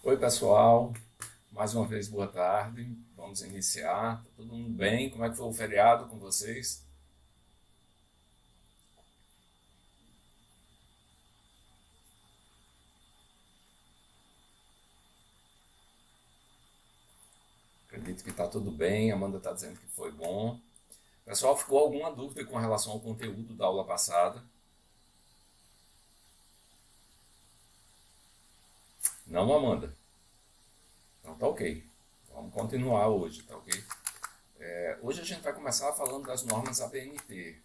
Oi, pessoal. Mais uma vez, boa tarde. Vamos iniciar. Tá todo mundo bem? Como é que foi o feriado com vocês? Acredito que está tudo bem. A Amanda está dizendo que foi bom. Pessoal, ficou alguma dúvida com relação ao conteúdo da aula passada? Não, Amanda? Então tá ok. Vamos continuar hoje, tá ok? Hoje a gente vai começar falando das normas ABNT.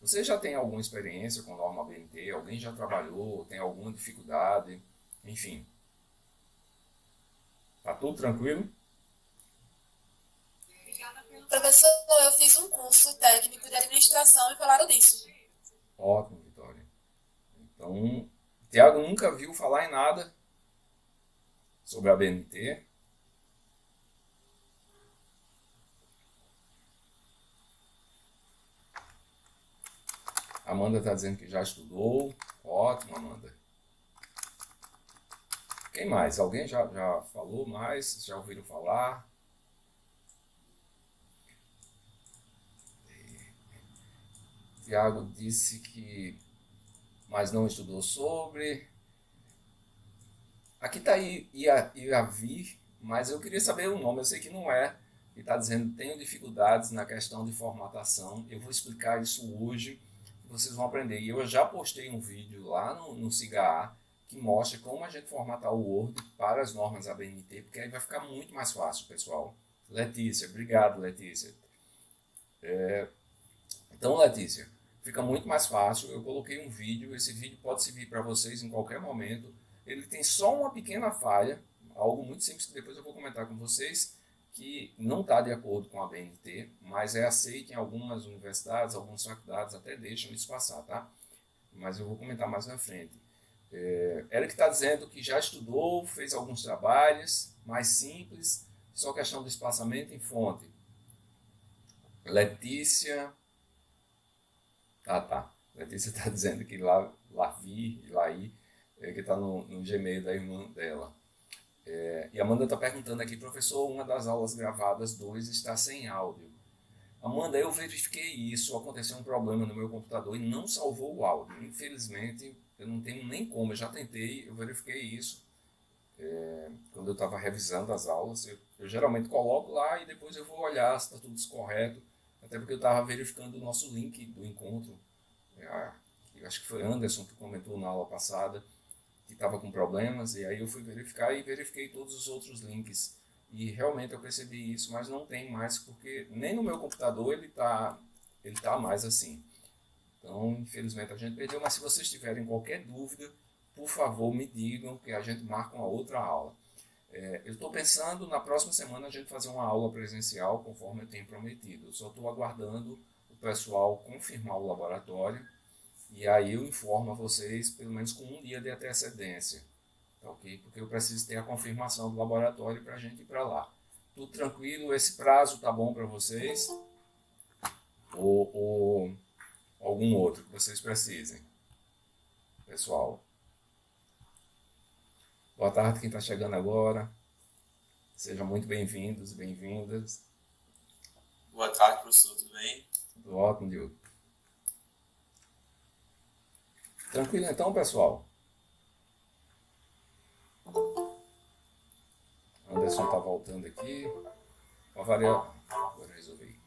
Você já tem alguma experiência com norma ABNT? Alguém já trabalhou? Tem alguma dificuldade? Enfim, tá tudo tranquilo? Professor, eu fiz um curso técnico de administração e falaram disso. Ótimo, Vitória. Então, Tiago nunca viu falar em nada sobre a BNT. Amanda está dizendo que já estudou. Ótimo, Amanda. Quem mais? Alguém já falou mais? Já ouviram falar? Tiago disse que mas não estudou sobre. Aqui está aí Iavi, mas eu queria saber o nome. Eu sei que não é. Ele está dizendo que tenho dificuldades na questão de formatação. Eu vou explicar isso hoje. Vocês vão aprender. E eu já postei um vídeo lá no SIGA que mostra como a gente formatar o Word para as normas ABNT, porque aí vai ficar muito mais fácil, pessoal. Letícia, obrigado, Letícia. Então, Letícia, fica muito mais fácil. Eu coloquei um vídeo, esse vídeo pode servir para vocês em qualquer momento. Ele tem só uma pequena falha, algo muito simples que depois eu vou comentar com vocês, que não está de acordo com a BNT, mas é aceito em algumas universidades, algumas faculdades até deixam isso passar, tá? Mas eu vou comentar mais na frente. Eric está dizendo que já estudou, fez alguns trabalhos mais simples, só questão do espaçamento em fonte. Letícia, tá. Letícia está dizendo que lá vi, Laí, que está no Gmail da irmã dela. E a Amanda está perguntando aqui, professor, uma das aulas gravadas 2 está sem áudio. Amanda, eu verifiquei isso, aconteceu um problema no meu computador e não salvou o áudio. Infelizmente, eu não tenho nem como, eu já tentei, eu verifiquei isso quando eu estava revisando as aulas. Eu geralmente coloco lá e depois eu vou olhar se está tudo correto, até porque eu estava verificando o nosso link do encontro. É, eu acho que foi Anderson que comentou na aula passada que estava com problemas, e aí eu fui verificar e verifiquei todos os outros links. E realmente eu percebi isso, mas não tem mais, porque nem no meu computador ele tá mais assim. Então, infelizmente a gente perdeu, mas se vocês tiverem qualquer dúvida, por favor me digam que a gente marca uma outra aula. Eu estou pensando na próxima semana a gente fazer uma aula presencial, conforme eu tenho prometido. Eu só estou aguardando o pessoal confirmar o laboratório e aí eu informo a vocês pelo menos com um dia de antecedência, tá ok? Porque eu preciso ter a confirmação do laboratório para a gente ir para lá. Tudo tranquilo? Esse prazo tá bom para vocês? Ou algum outro que vocês precisem? Pessoal, boa tarde quem está chegando agora. Sejam muito bem-vindos e bem-vindas. Boa tarde, professor, tudo bem? Tudo ótimo, Diogo. Tranquilo então, pessoal? Anderson tá voltando aqui. Uma variável. Agora resolvi.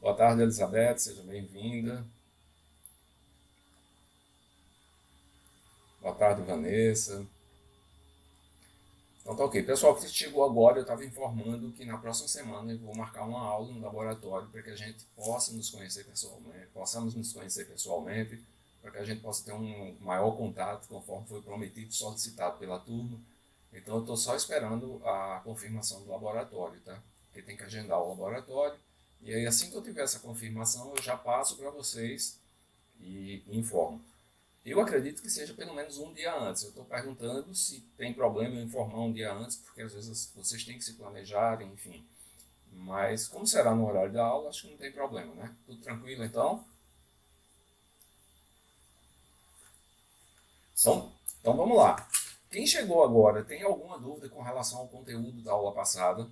Boa tarde, Elizabeth. Seja bem-vinda. Boa tarde, Vanessa. Então tá ok. Pessoal que chegou agora, eu estava informando que na próxima semana eu vou marcar uma aula no laboratório para que a gente possa nos conhecer pessoalmente, possamos nos conhecer pessoalmente, para que a gente possa ter um maior contato, conforme foi prometido, solicitado pela turma. Então eu estou só esperando a confirmação do laboratório, tá? Porque tem que agendar o laboratório. E aí assim que eu tiver essa confirmação, eu já passo para vocês e informo. Eu acredito que seja pelo menos um dia antes. Eu estou perguntando se tem problema em informar um dia antes, porque às vezes vocês têm que se planejar, enfim. Mas como será no horário da aula, acho que não tem problema, né? Tudo tranquilo então? Então vamos lá. Quem chegou agora, tem alguma dúvida com relação ao conteúdo da aula passada?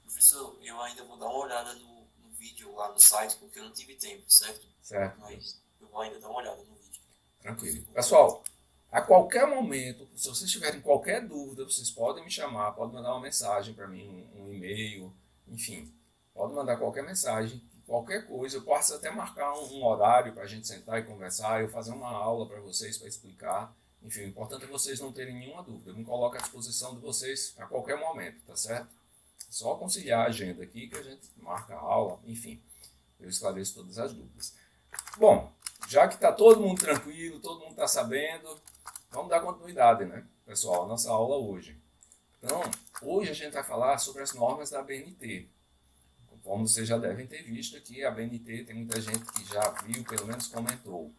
Professor, eu ainda vou dar uma olhada no vídeo lá no site, porque eu não tive tempo, certo? Certo. Mas eu vou ainda dar uma olhada no vídeo. Tranquilo. Pessoal, a qualquer momento, se vocês tiverem qualquer dúvida, vocês podem me chamar, podem mandar uma mensagem para mim, um e-mail, enfim. Pode mandar qualquer mensagem, qualquer coisa. Eu posso até marcar um horário para a gente sentar e conversar, eu fazer uma aula para vocês, para explicar. Enfim, o importante é vocês não terem nenhuma dúvida. Eu me coloco à disposição de vocês a qualquer momento, tá certo? Só conciliar a agenda aqui que a gente marca a aula, enfim. Eu esclareço todas as dúvidas. Bom, já que está todo mundo tranquilo, todo mundo está sabendo, vamos dar continuidade, né, pessoal, à nossa aula hoje. Então, hoje a gente vai falar sobre as normas da ABNT. Como vocês já devem ter visto aqui, a ABNT tem muita gente que já viu, pelo menos comentou.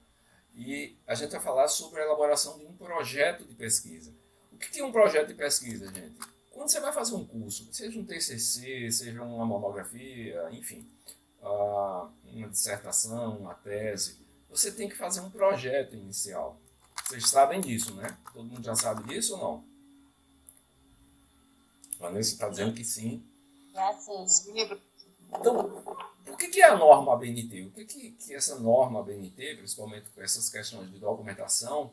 E a gente vai falar sobre a elaboração de um projeto de pesquisa. O que é um projeto de pesquisa, gente? Quando você vai fazer um curso, seja um TCC, seja uma monografia, enfim, uma dissertação, uma tese, você tem que fazer um projeto inicial. Vocês sabem disso, né? Todo mundo já sabe disso ou não? Vanessa está dizendo que sim. Então, o que é a norma ABNT? O que essa norma ABNT, principalmente com essas questões de documentação,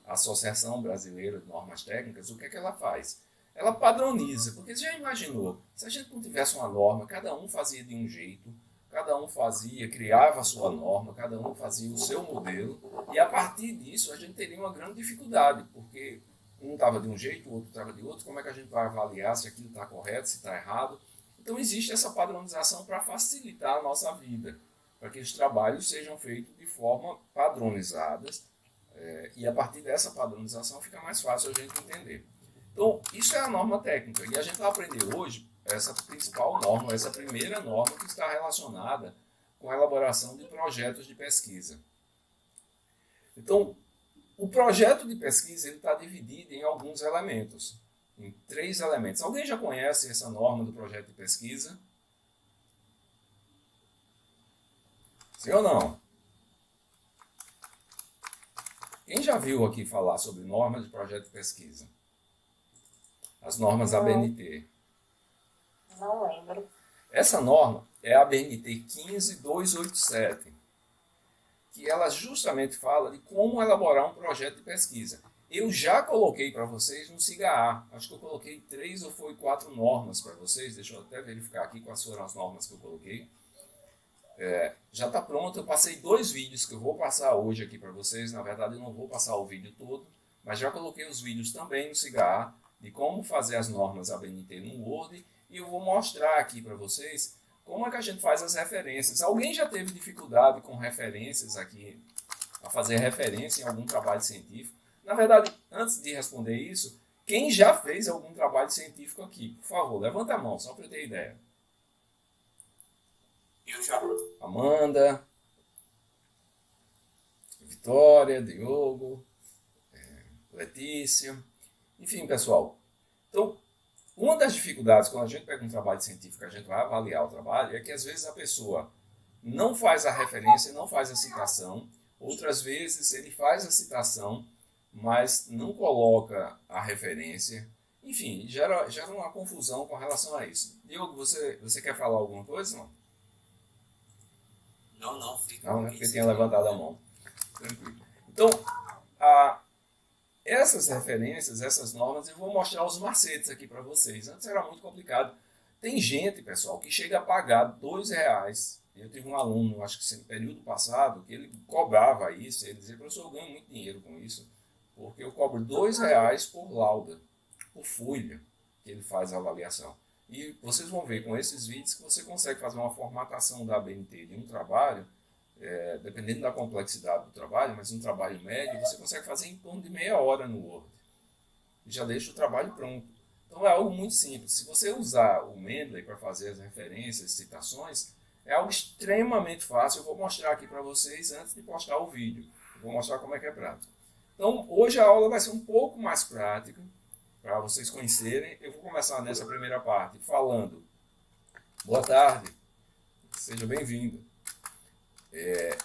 a Associação Brasileira de Normas Técnicas, o que ela faz? Ela padroniza, porque você já imaginou, se a gente não tivesse uma norma, cada um fazia de um jeito, cada um criava a sua norma, cada um fazia o seu modelo, e a partir disso a gente teria uma grande dificuldade, porque um estava de um jeito, o outro estava de outro, como é que a gente vai avaliar se aquilo está correto, se está errado? Então existe essa padronização para facilitar a nossa vida, para que os trabalhos sejam feitos de forma padronizadas, e a partir dessa padronização fica mais fácil a gente entender. Então, isso é a norma técnica. E a gente vai aprender hoje essa principal norma, essa primeira norma que está relacionada com a elaboração de projetos de pesquisa. Então, o projeto de pesquisa está dividido em alguns elementos, em 3 elementos. Alguém já conhece essa norma do projeto de pesquisa? Sim ou não? Quem já viu aqui falar sobre normas de projeto de pesquisa? As normas ABNT. Não lembro. Essa norma é a ABNT 15287, que ela justamente fala de como elaborar um projeto de pesquisa. Eu já coloquei para vocês no SIGA-A. Acho que eu coloquei 3 ou 4 normas para vocês. Deixa eu até verificar aqui quais foram as normas que eu coloquei. Já está pronto. Eu passei 2 vídeos que eu vou passar hoje aqui para vocês. Na verdade, eu não vou passar o vídeo todo, mas já coloquei os vídeos também no SIGA-A de como fazer as normas ABNT no Word, e eu vou mostrar aqui para vocês como é que a gente faz as referências. Alguém já teve dificuldade com referências aqui, a fazer referência em algum trabalho científico? Na verdade, antes de responder isso, quem já fez algum trabalho científico aqui? Por favor, levanta a mão, só para eu ter ideia. Eu já. Amanda, Vitória, Diogo, Letícia. Enfim, pessoal, então, uma das dificuldades quando a gente pega um trabalho científico, a gente vai avaliar o trabalho, é que às vezes a pessoa não faz a referência, não faz a citação, outras vezes ele faz a citação, mas não coloca a referência. Enfim, gera uma confusão com relação a isso. Diogo, você quer falar alguma coisa? Não. Não, né? Porque tinha levantado a mão. Tranquilo. Então, essas referências, essas normas, eu vou mostrar os macetes aqui para vocês. Antes era muito complicado. Tem gente, pessoal, que chega a pagar R$2. Eu tive um aluno, acho que no período passado, que ele cobrava isso. Ele dizia, professor, eu ganho muito dinheiro com isso, porque eu cobro R$2 por lauda, por folha, que ele faz a avaliação. E vocês vão ver com esses vídeos que você consegue fazer uma formatação da ABNT de um trabalho, dependendo da complexidade do trabalho, mas um trabalho médio, você consegue fazer em torno de meia hora no Word. E já deixa o trabalho pronto. Então é algo muito simples. Se você usar o Mendeley para fazer as referências, citações, é algo extremamente fácil. Eu vou mostrar aqui para vocês antes de postar o vídeo. Eu vou mostrar como é que é prático. Então hoje a aula vai ser um pouco mais prática, para vocês conhecerem. Eu vou começar nessa primeira parte falando. Boa tarde, seja bem-vindo.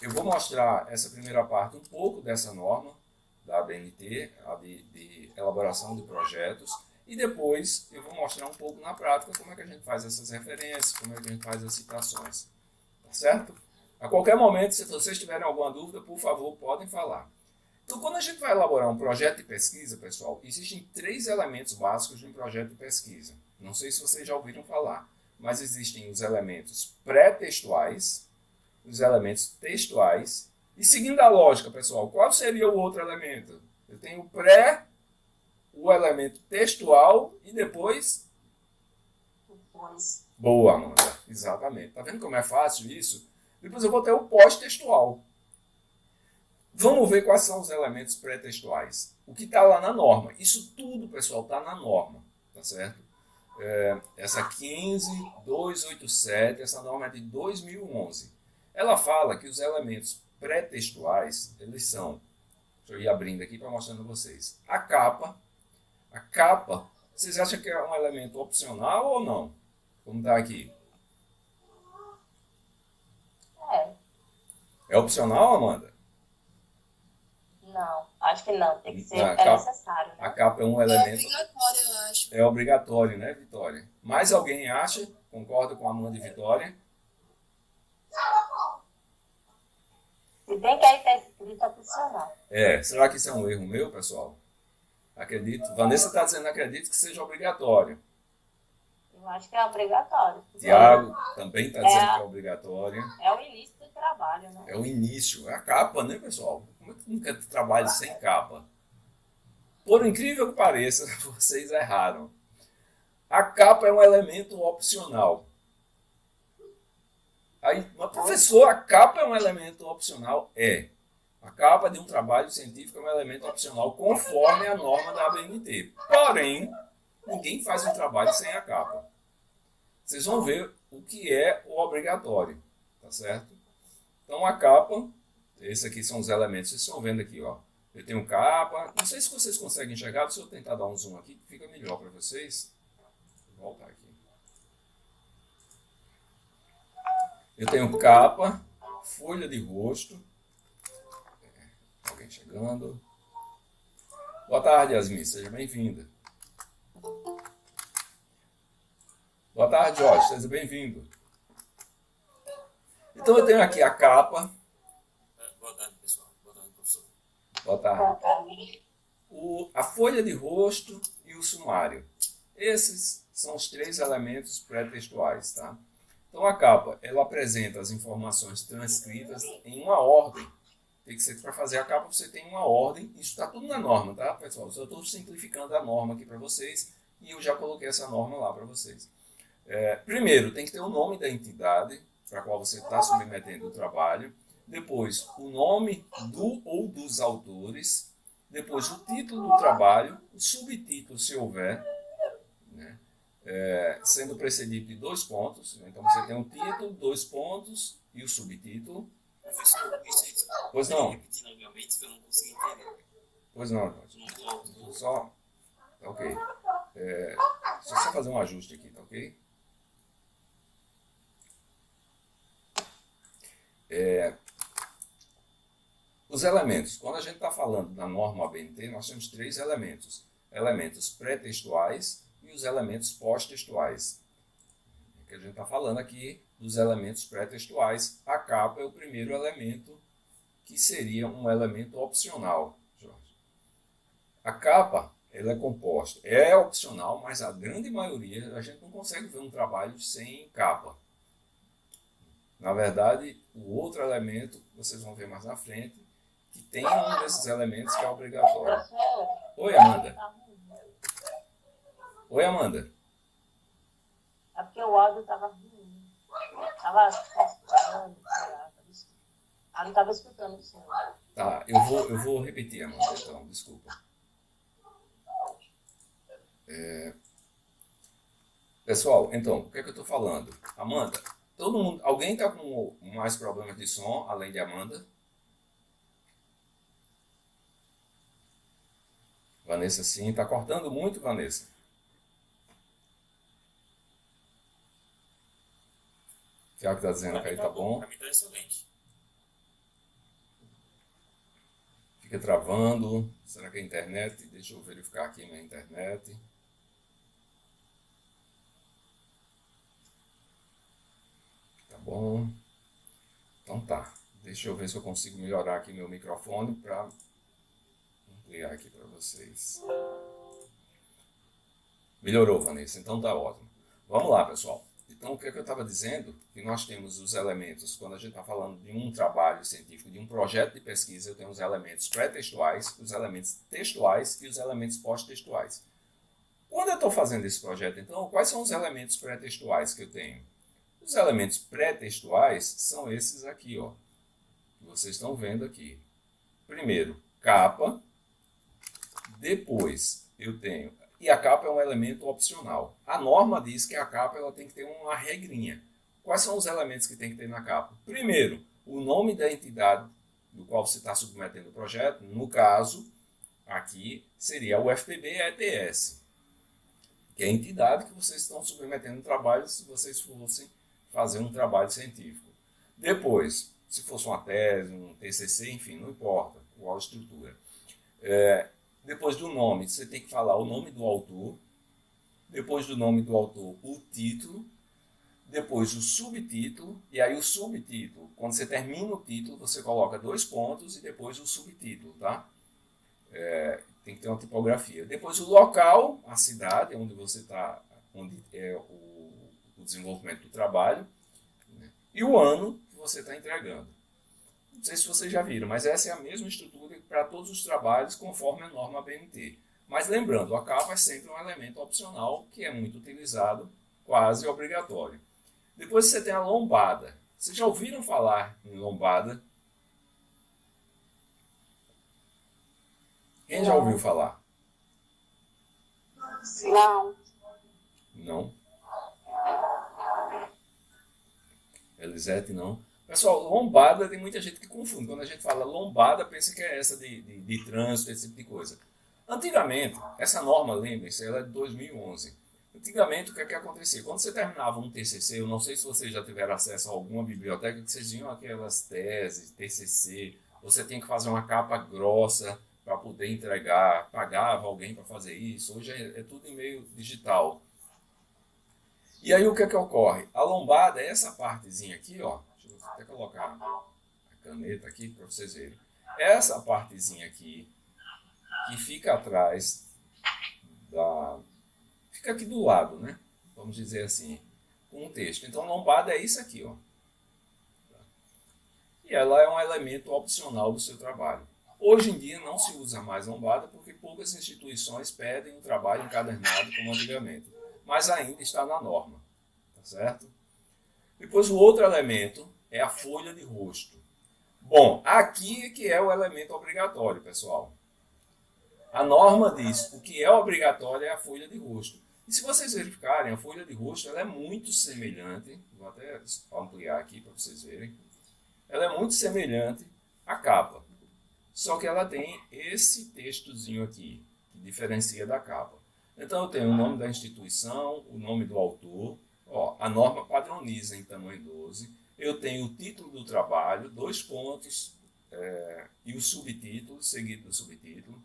Eu vou mostrar essa primeira parte, um pouco dessa norma da ABNT, a de elaboração de projetos, e depois eu vou mostrar um pouco na prática como é que a gente faz essas referências, como é que a gente faz as citações. Tá certo? A qualquer momento, se vocês tiverem alguma dúvida, por favor, podem falar. Então, quando a gente vai elaborar um projeto de pesquisa, pessoal, existem 3 elementos básicos de um projeto de pesquisa. Não sei se vocês já ouviram falar, mas existem os elementos pré-textuais, os elementos textuais, e seguindo a lógica, pessoal, qual seria o outro elemento? Eu tenho o pré, o elemento textual e depois... Boa, Amanda. Exatamente. Tá vendo como é fácil isso? Depois eu vou ter o pós-textual. Vamos ver quais são os elementos pré-textuais. O que está lá na norma. Isso tudo, pessoal, está na norma. Tá certo? Essa 15287, essa norma é de 2011. Ela fala que os elementos pré-textuais, eles são... Deixa eu ir abrindo aqui para mostrar a vocês. A capa, vocês acham que é um elemento opcional ou não? Como está aqui? É opcional, Amanda? Não, acho que não. Tem que ser, necessário. Né? A capa é um elemento... É obrigatório, eu acho. É obrigatório, né, Vitória? Mais alguém acha? Concorda com a Amanda e Vitória? Se bem que aí está escrito opcional. Será que isso é um erro meu, pessoal? Acredito. Vanessa está dizendo, acredito que seja obrigatório. Eu acho que é obrigatório. Tiago também está dizendo que é obrigatório. É o início do trabalho, né? É o início, é a capa, né, pessoal? Como é que nunca trabalho sem capa? Por incrível que pareça, vocês erraram. A capa é um elemento opcional. Aí, mas professor, a capa é um elemento opcional? A capa de um trabalho científico é um elemento opcional conforme a norma da ABNT. Porém, ninguém faz um trabalho sem a capa. Vocês vão ver o que é o obrigatório, tá certo? Então a capa, esses aqui são os elementos, vocês estão vendo aqui, ó. Eu tenho capa, não sei se vocês conseguem enxergar, se eu tentar dar um zoom aqui, fica melhor para vocês. Vou voltar aqui. Eu tenho capa, folha de rosto. Alguém chegando. Boa tarde, Yasmin, seja bem-vinda. Boa tarde, Jorge, seja bem-vindo. Então eu tenho aqui a capa. Boa tarde, pessoal. Boa tarde, professor. Boa tarde. A folha de rosto e o sumário. Esses são os 3 elementos pré-textuais, tá? Então a capa, ela apresenta as informações transcritas em uma ordem. Tem que ser para fazer a capa, você tem uma ordem. Isso está tudo na norma, tá, pessoal? Eu estou simplificando a norma aqui para vocês e eu já coloquei essa norma lá para vocês. Primeiro, tem que ter o nome da entidade para a qual você está submetendo o trabalho. Depois, o nome do ou dos autores. Depois, o título do trabalho, o subtítulo, se houver, né? Sendo precedido de 2 pontos. Então, você tem um título, 2 pontos e o subtítulo. Professor, Pois não. Repetindo novamente que eu não consegui entender. Pois não, Jorge. Só... Ok. Deixa eu só fazer um ajuste aqui, tá ok? Os elementos. Quando a gente está falando da norma ABNT, nós temos 3 elementos. Elementos pré-textuais e os elementos pós-textuais. Que a gente está falando aqui dos elementos pré-textuais. A capa é o primeiro elemento, que seria um elemento opcional, Jorge. A capa, ela é composta. É opcional, mas a grande maioria, a gente não consegue ver um trabalho sem capa. Na verdade, o outro elemento, vocês vão ver mais na frente, que tem um desses elementos que é obrigatório. Oi, Amanda. Oi, Amanda. É porque o áudio estava ruim. Estava escutando, não estava escutando o som. Tá, eu vou repetir, Amanda, então, desculpa. Pessoal, então, o que é que eu estou falando? Amanda, todo mundo, alguém está com mais problemas de som, além de Amanda? Vanessa, sim. Está cortando muito, Vanessa? Tiago está dizendo que aí tá bom. Para mim está excelente. Fica travando. Será que é a internet? Deixa eu verificar aqui minha internet. Tá bom. Então tá. Deixa eu ver se eu consigo melhorar aqui meu microfone para ampliar aqui para vocês. Melhorou, Vanessa. Então tá ótimo. Vamos lá, pessoal. Então, o que é que eu estava dizendo? Que nós temos os elementos, quando a gente está falando de um trabalho científico, de um projeto de pesquisa, eu tenho os elementos pré-textuais, os elementos textuais e os elementos pós-textuais. Quando eu estou fazendo esse projeto, então, quais são os elementos pré-textuais que eu tenho? Os elementos pré-textuais são esses aqui, ó, que vocês estão vendo aqui. Primeiro, capa. Depois, eu tenho... E a capa é um elemento opcional. A norma diz que a capa ela tem que ter uma regrinha. Quais são os elementos que tem que ter na capa? Primeiro, o nome da entidade do qual você está submetendo o projeto. No caso, aqui, seria o UFPB-ETS, que é a entidade que vocês estão submetendo o trabalho se vocês fossem fazer um trabalho científico. Depois, se fosse uma tese, um TCC, enfim, não importa qual a estrutura. Depois do nome, você tem que falar o nome do autor. Depois do nome do autor, o título. Depois o subtítulo. E aí o subtítulo, quando você termina o título, você coloca 2 pontos e depois o subtítulo, tá? Tem que ter uma tipografia. Depois o local, a cidade, onde você está, onde é o desenvolvimento do trabalho. Né? E o ano que você está entregando. Não sei se vocês já viram, mas essa é a mesma estrutura para todos os trabalhos conforme a norma BNT. Mas lembrando, a capa é sempre um elemento opcional que é muito utilizado, quase obrigatório. Depois você tem a lombada. Vocês já ouviram falar em lombada? Quem já ouviu falar? Não. Não? Elisete, não? Pessoal, lombada tem muita gente que confunde. Quando a gente fala lombada, pensa que é essa de trânsito, esse tipo de coisa. Antigamente, essa norma, lembrem-se, ela é de 2011. Antigamente, o que é que acontecia? Quando você terminava um TCC, eu não sei se vocês já tiveram acesso a alguma biblioteca, que vocês viam aquelas teses, TCC, você tem que fazer uma capa grossa para poder entregar, pagava alguém para fazer isso. Hoje é tudo em meio digital. E aí o que é que ocorre? A lombada é essa partezinha aqui, ó. Deixa eu até colocar a caneta aqui para vocês verem. Essa partezinha aqui, que fica atrás fica aqui do lado, né? Vamos dizer assim, com o texto. Então, lombada é isso aqui, ó. E ela é um elemento opcional do seu trabalho. Hoje em dia não se usa mais lombada porque poucas instituições pedem um trabalho encadernado como antigamente. Mas ainda está na norma, tá certo? Depois o outro elemento é a folha de rosto. Bom, aqui é que é o elemento obrigatório, pessoal. A norma diz o que é obrigatório é a folha de rosto. E se vocês verificarem, a folha de rosto ela é muito semelhante, vou até ampliar aqui para vocês verem, ela é muito semelhante à capa. Só que ela tem esse textozinho aqui, que diferencia da capa. Então eu tenho o nome da instituição, o nome do autor, ó, a norma padroniza em tamanho 12, eu tenho o título do trabalho, 2 pontos, e o subtítulo, seguido do subtítulo.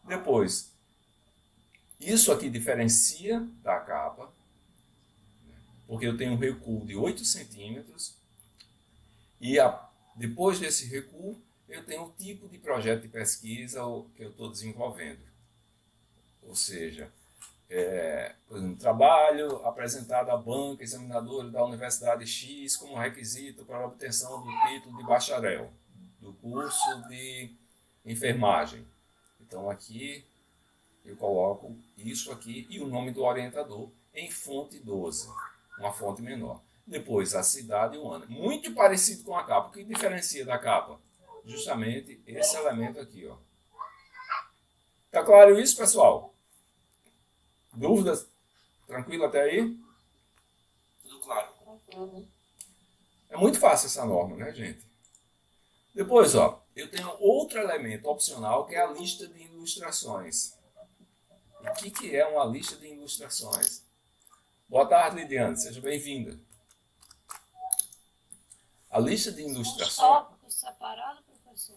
Depois, isso aqui diferencia da capa, porque eu tenho um recuo de 8 centímetros, e depois desse recuo, eu tenho o tipo de projeto de pesquisa que eu estou desenvolvendo. Ou seja, por exemplo, trabalho apresentado à banca examinadora da Universidade X como requisito para a obtenção do título de bacharel, do curso de enfermagem. Então aqui eu coloco isso aqui e o nome do orientador em fonte 12, uma fonte menor. Depois a cidade e o ano. Muito parecido com a capa. O que diferencia da capa? Justamente esse elemento aqui, ó. Tá claro isso, pessoal? Dúvidas? Tranquilo até aí? Tudo claro. É muito fácil essa norma, né, gente? Depois, ó, eu tenho outro elemento opcional que é a lista de ilustrações. O que é uma lista de ilustrações? Boa tarde, Lidiane, seja bem-vinda. A lista de ilustrações... Tópicos separados, professor?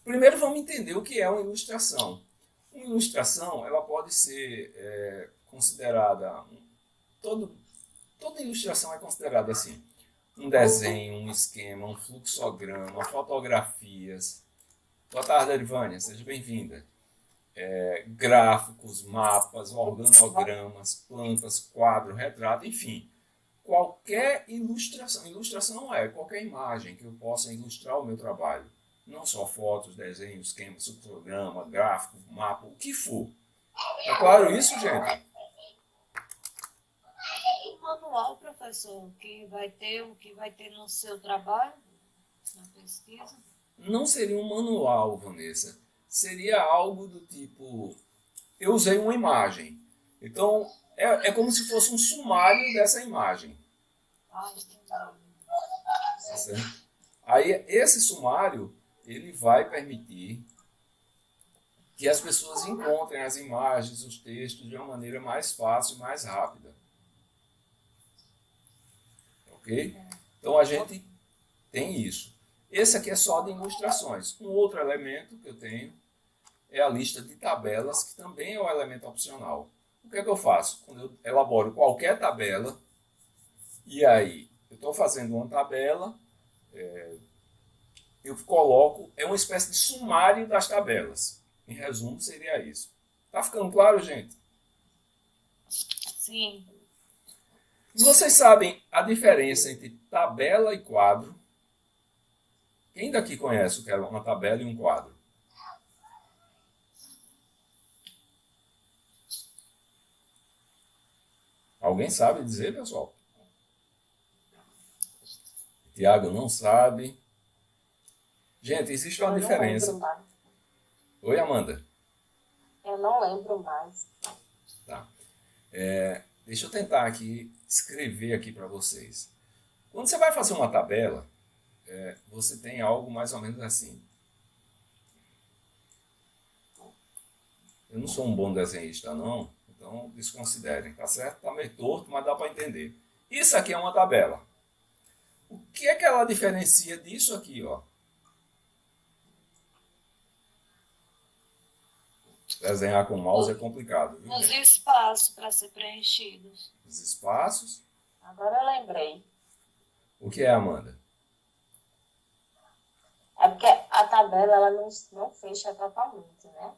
Primeiro vamos entender o que é uma ilustração. Uma ilustração, ela pode ser considerada, toda ilustração é considerada assim, um desenho, um esquema, um fluxograma, fotografias. Boa tarde, Arivânia, seja bem-vinda. Gráficos, mapas, organogramas, plantas, quadro, retrato, enfim. Qualquer ilustração. Ilustração é qualquer imagem que eu possa ilustrar o meu trabalho. Não só fotos, desenhos, esquemas, fluxograma, gráfico, mapa, o que for. Tá claro isso, gente? O manual, professor, o que vai ter no seu trabalho, na pesquisa? Não seria um manual, Vanessa. Seria algo do tipo, eu usei uma imagem. Então, é como se fosse um sumário dessa imagem. Entendi. Tá certo? Aí, esse sumário, ele vai permitir que as pessoas encontrem as imagens, os textos, de uma maneira mais fácil e mais rápida. Ok? Então, a gente tem isso. Esse aqui é só de ilustrações. Um outro elemento que eu tenho é a lista de tabelas, que também é um elemento opcional. O que é que eu faço? Quando eu elaboro qualquer tabela, e aí eu estou fazendo uma tabela, eu coloco, é uma espécie de sumário das tabelas. Em resumo, seria isso. Tá ficando claro, gente? Sim. Vocês sabem a diferença entre tabela e quadro? Quem daqui conhece o que é uma tabela e um quadro? Alguém sabe dizer, pessoal? Tiago não sabe. Gente, existe uma diferença. Não lembro mais. Oi, Amanda. Eu não lembro mais. Tá. Deixa eu tentar aqui escrever aqui para vocês. Quando você vai fazer uma tabela, você tem algo mais ou menos assim. Eu não sou um bom desenhista, não. Então, desconsiderem, tá certo? Tá meio torto, mas dá para entender. Isso aqui é uma tabela. O que é que ela diferencia disso aqui, ó? Desenhar com mouse é complicado, viu? Os espaços para ser preenchidos. Os espaços. Agora eu lembrei. O que é, Amanda? É porque a tabela ela não fecha totalmente, né?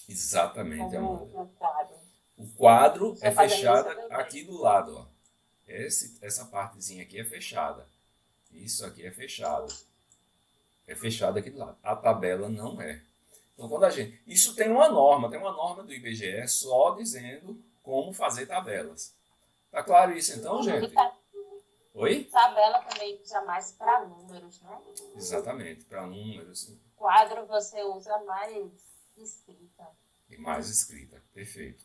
Exatamente, Como Amanda. o quadro. O quadro Só é fazendo fechado isso também. aqui do lado, ó. Essa partezinha aqui é fechada. Isso aqui é fechado. É fechado aqui do lado. A tabela não é. Então, quando a gente... Isso tem uma norma do IBGE só dizendo como fazer tabelas. Tá claro isso então, gente? Oi? Tabela também usa mais para números, né? Exatamente, para números Quadro você usa mais escrita. e mais escrita. Perfeito.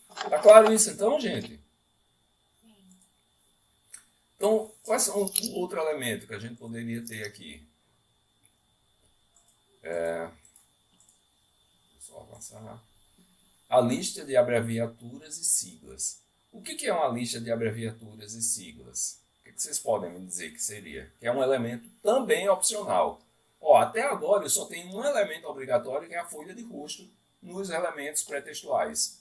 Tá claro isso então, gente? Sim. Então, quais são o outro elemento que a gente poderia ter aqui? Só avançar. A lista de abreviaturas e siglas. O que é uma lista de abreviaturas e siglas? O que vocês podem me dizer que seria? Que é um elemento também opcional. Ó, até agora eu só tenho um elemento obrigatório, que é a folha de rosto, nos elementos pré-textuais.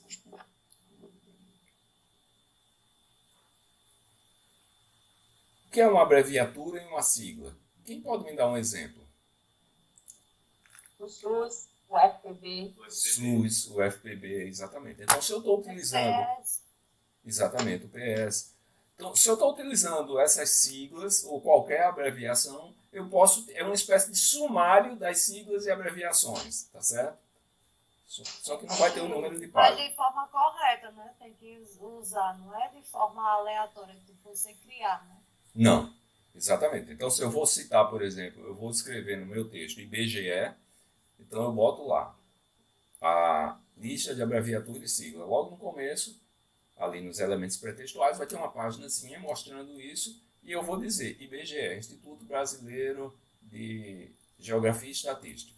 O que é uma abreviatura e uma sigla? Quem pode me dar um exemplo? O SUS, o FPB. SUS, o FPB, exatamente. Então, se eu estou utilizando... PS. Exatamente, o PS. Então, se eu estou utilizando essas siglas ou qualquer abreviação, eu posso... É uma espécie de sumário das siglas e abreviações, tá certo? Só que não vai ter o número de Mas página. de forma correta, né? Tem que usar, não é de forma aleatória que você criar, né? Não, exatamente. Então, se eu vou citar, por exemplo, eu vou escrever no meu texto IBGE, então eu boto lá a lista de abreviatura e sigla. Logo no começo, ali nos elementos pré-textuais, vai ter uma páginazinha mostrando isso e eu vou dizer IBGE, Instituto Brasileiro de Geografia e Estatística.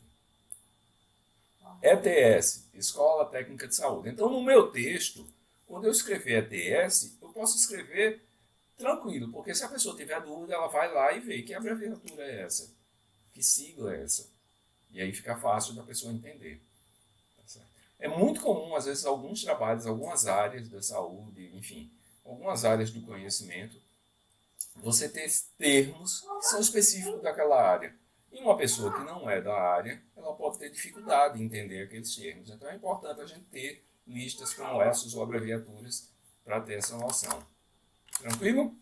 ETS, Escola Técnica de Saúde. Então, no meu texto, quando eu escrever ETS, eu posso escrever tranquilo, porque se a pessoa tiver dúvida, ela vai lá e vê que abreviatura é essa, que sigla é essa. E aí fica fácil da pessoa entender. Tá certo? É muito comum, às vezes, alguns trabalhos, algumas áreas da saúde, enfim, algumas áreas do conhecimento, você ter termos que são específicos daquela área. E uma pessoa que não é da área, ela pode ter dificuldade em entender aqueles termos. Então é importante a gente ter listas como essas ou abreviaturas para ter essa noção. Tranquilo?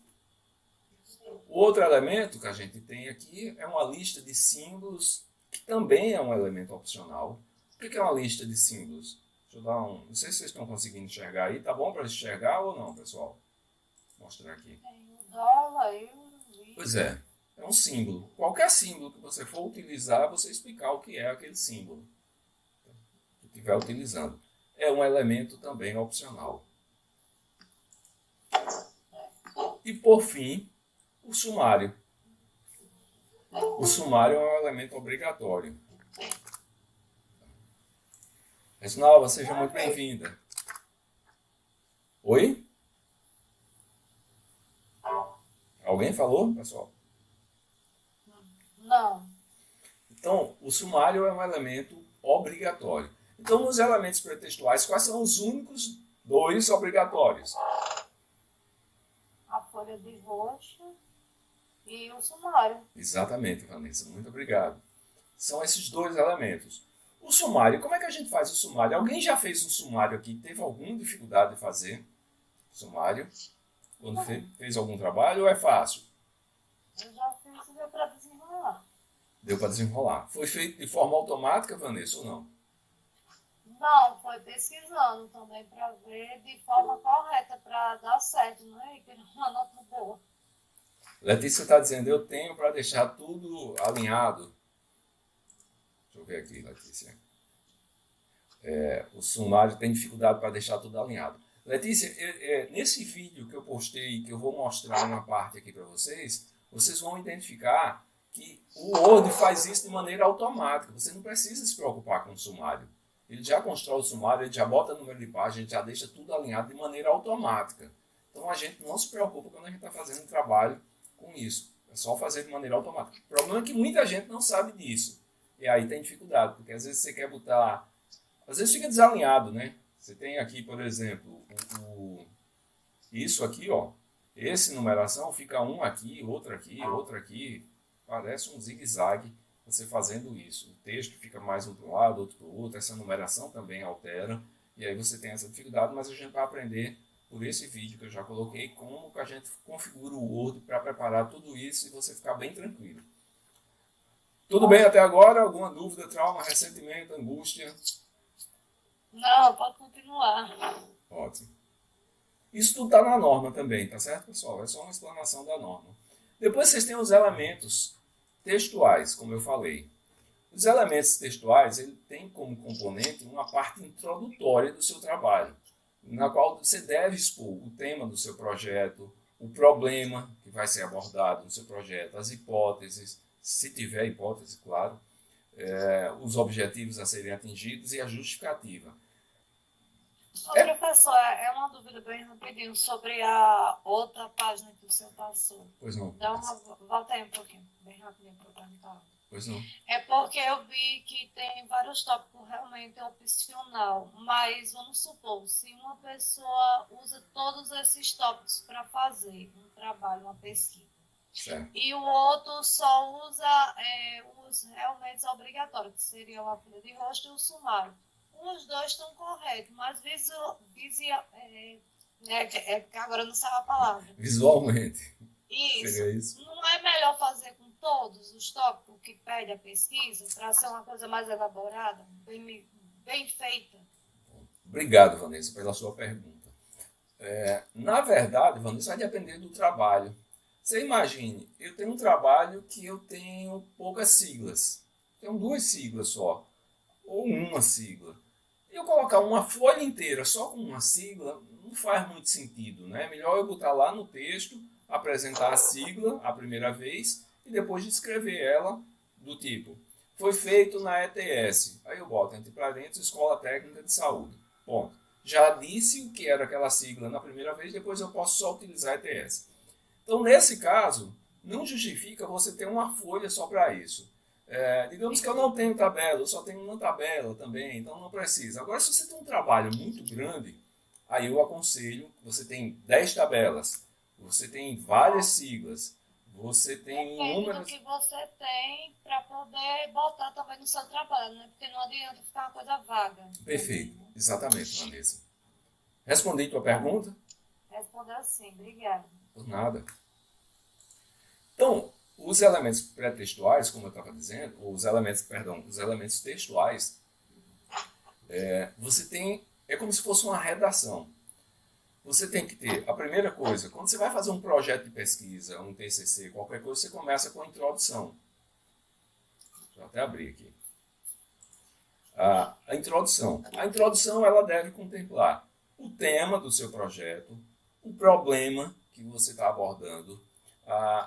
O outro elemento que a gente tem aqui é uma lista de símbolos, que também é um elemento opcional. O que é uma lista de símbolos? Deixa eu dar um... Não sei se vocês estão conseguindo enxergar aí. Tá bom para enxergar ou não, pessoal? Vou mostrar aqui. Pois é. É um símbolo. Qualquer símbolo que você for utilizar, você explicar o que é aquele símbolo que estiver utilizando. É um elemento também opcional. E por fim, o sumário. O sumário é um elemento obrigatório. Reginalva, seja muito bem-vinda. Oi? Alguém falou, pessoal? Não. Então, o sumário é um elemento obrigatório. Então, nos elementos pretextuais, quais são os únicos dois obrigatórios? A folha de rosto e o sumário. Exatamente, Vanessa. Muito obrigado. São esses dois elementos. O sumário, como é que a gente faz o sumário? Alguém já fez um sumário aqui? Teve alguma dificuldade de fazer sumário? Quando fez algum trabalho ou é fácil? Eu já fiz, deu para desenrolar. Deu para desenrolar. Foi feito de forma automática, Vanessa, ou não? Não, foi pesquisando também para ver de forma correta, para dar certo, né? E ter uma nota boa. Letícia está dizendo, eu tenho para deixar tudo alinhado. Deixa eu ver aqui, Letícia. O sumário tem dificuldade para deixar tudo alinhado. Letícia, nesse vídeo que eu postei, que eu vou mostrar uma parte aqui para vocês, vocês vão identificar que o Word faz isso de maneira automática. Você não precisa se preocupar com o sumário. Ele já constrói o sumário, ele já bota o número de página, ele já deixa tudo alinhado de maneira automática. Então a gente não se preocupa quando a gente está fazendo um trabalho com isso. É só fazer de maneira automática. O problema é que muita gente não sabe disso. E aí tem dificuldade, porque às vezes você quer botar... Às vezes fica desalinhado, né? Você tem aqui, por exemplo, isso aqui, ó. Esse numeração fica um aqui, outro aqui, outro aqui. Parece um zigue-zague você fazendo isso. O texto fica mais um para um lado, outro para o outro. Essa numeração também altera. E aí você tem essa dificuldade, mas a gente vai aprender por esse vídeo que eu já coloquei como que a gente configura o Word para preparar tudo isso e você ficar bem tranquilo. Tudo bem até agora? Alguma dúvida, trauma, ressentimento, angústia? Não, pode continuar. Ótimo. Isso tudo está na norma também, tá certo, pessoal? É só uma explanação da norma. Depois vocês têm os elementos textuais, como eu falei. Os elementos textuais, ele tem como componente uma parte introdutória do seu trabalho, na qual você deve expor o tema do seu projeto, o problema que vai ser abordado no seu projeto, as hipóteses, se tiver hipótese, claro, os objetivos a serem atingidos e a justificativa. Professor, é uma dúvida bem rapidinho sobre a outra página que o senhor passou. Pois não. Dá uma volta aí um pouquinho, bem rapidinho para eu perguntar. Pois não. É porque eu vi que tem vários tópicos realmente opcional, mas vamos supor, se uma pessoa usa todos esses tópicos para fazer um trabalho, uma pesquisa, Certo. e o outro só usa os realmente obrigatórios, que seriam a folha de rosto e o sumário. Os dois estão corretos, mas que agora não sabe a palavra. Visualmente. Isso. Seria isso. Não é melhor fazer com todos os tópicos que pede a pesquisa, para ser uma coisa mais elaborada, bem feita? Obrigado, Vanessa, pela sua pergunta. Na verdade, Vanessa, vai depender do trabalho. Você imagine, eu tenho um trabalho que eu tenho poucas siglas. Tenho 2 siglas só, ou uma sigla. E eu colocar uma folha inteira só com uma sigla, não faz muito sentido, né? É melhor eu botar lá no texto, apresentar a sigla a primeira vez e depois descrever ela do tipo, foi feito na ETS. Aí eu boto entre parênteses Escola Técnica de Saúde. Ponto. Já disse o que era aquela sigla na primeira vez, depois eu posso só utilizar a ETS. Então, nesse caso, não justifica você ter uma folha só para isso. Digamos que eu não tenho tabela, eu só tenho uma tabela também, então não precisa. Agora, se você tem um trabalho muito grande, aí eu aconselho, você tem 10 tabelas, você tem várias siglas, você tem Depende do inúmeras... que você tem para poder botar também no seu trabalho, né? Porque não adianta ficar uma coisa vaga. Perfeito, exatamente, Vanessa. Respondi tua pergunta? Respondeu sim, obrigada. Por nada. Então, os elementos pré-textuais, como eu estava dizendo, os elementos textuais, você tem, é como se fosse uma redação. Você tem que ter, a primeira coisa, quando você vai fazer um projeto de pesquisa, um TCC, qualquer coisa, você começa com a introdução. Deixa eu até abrir aqui. A introdução. A introdução, ela deve contemplar o tema do seu projeto, o problema que você está abordando,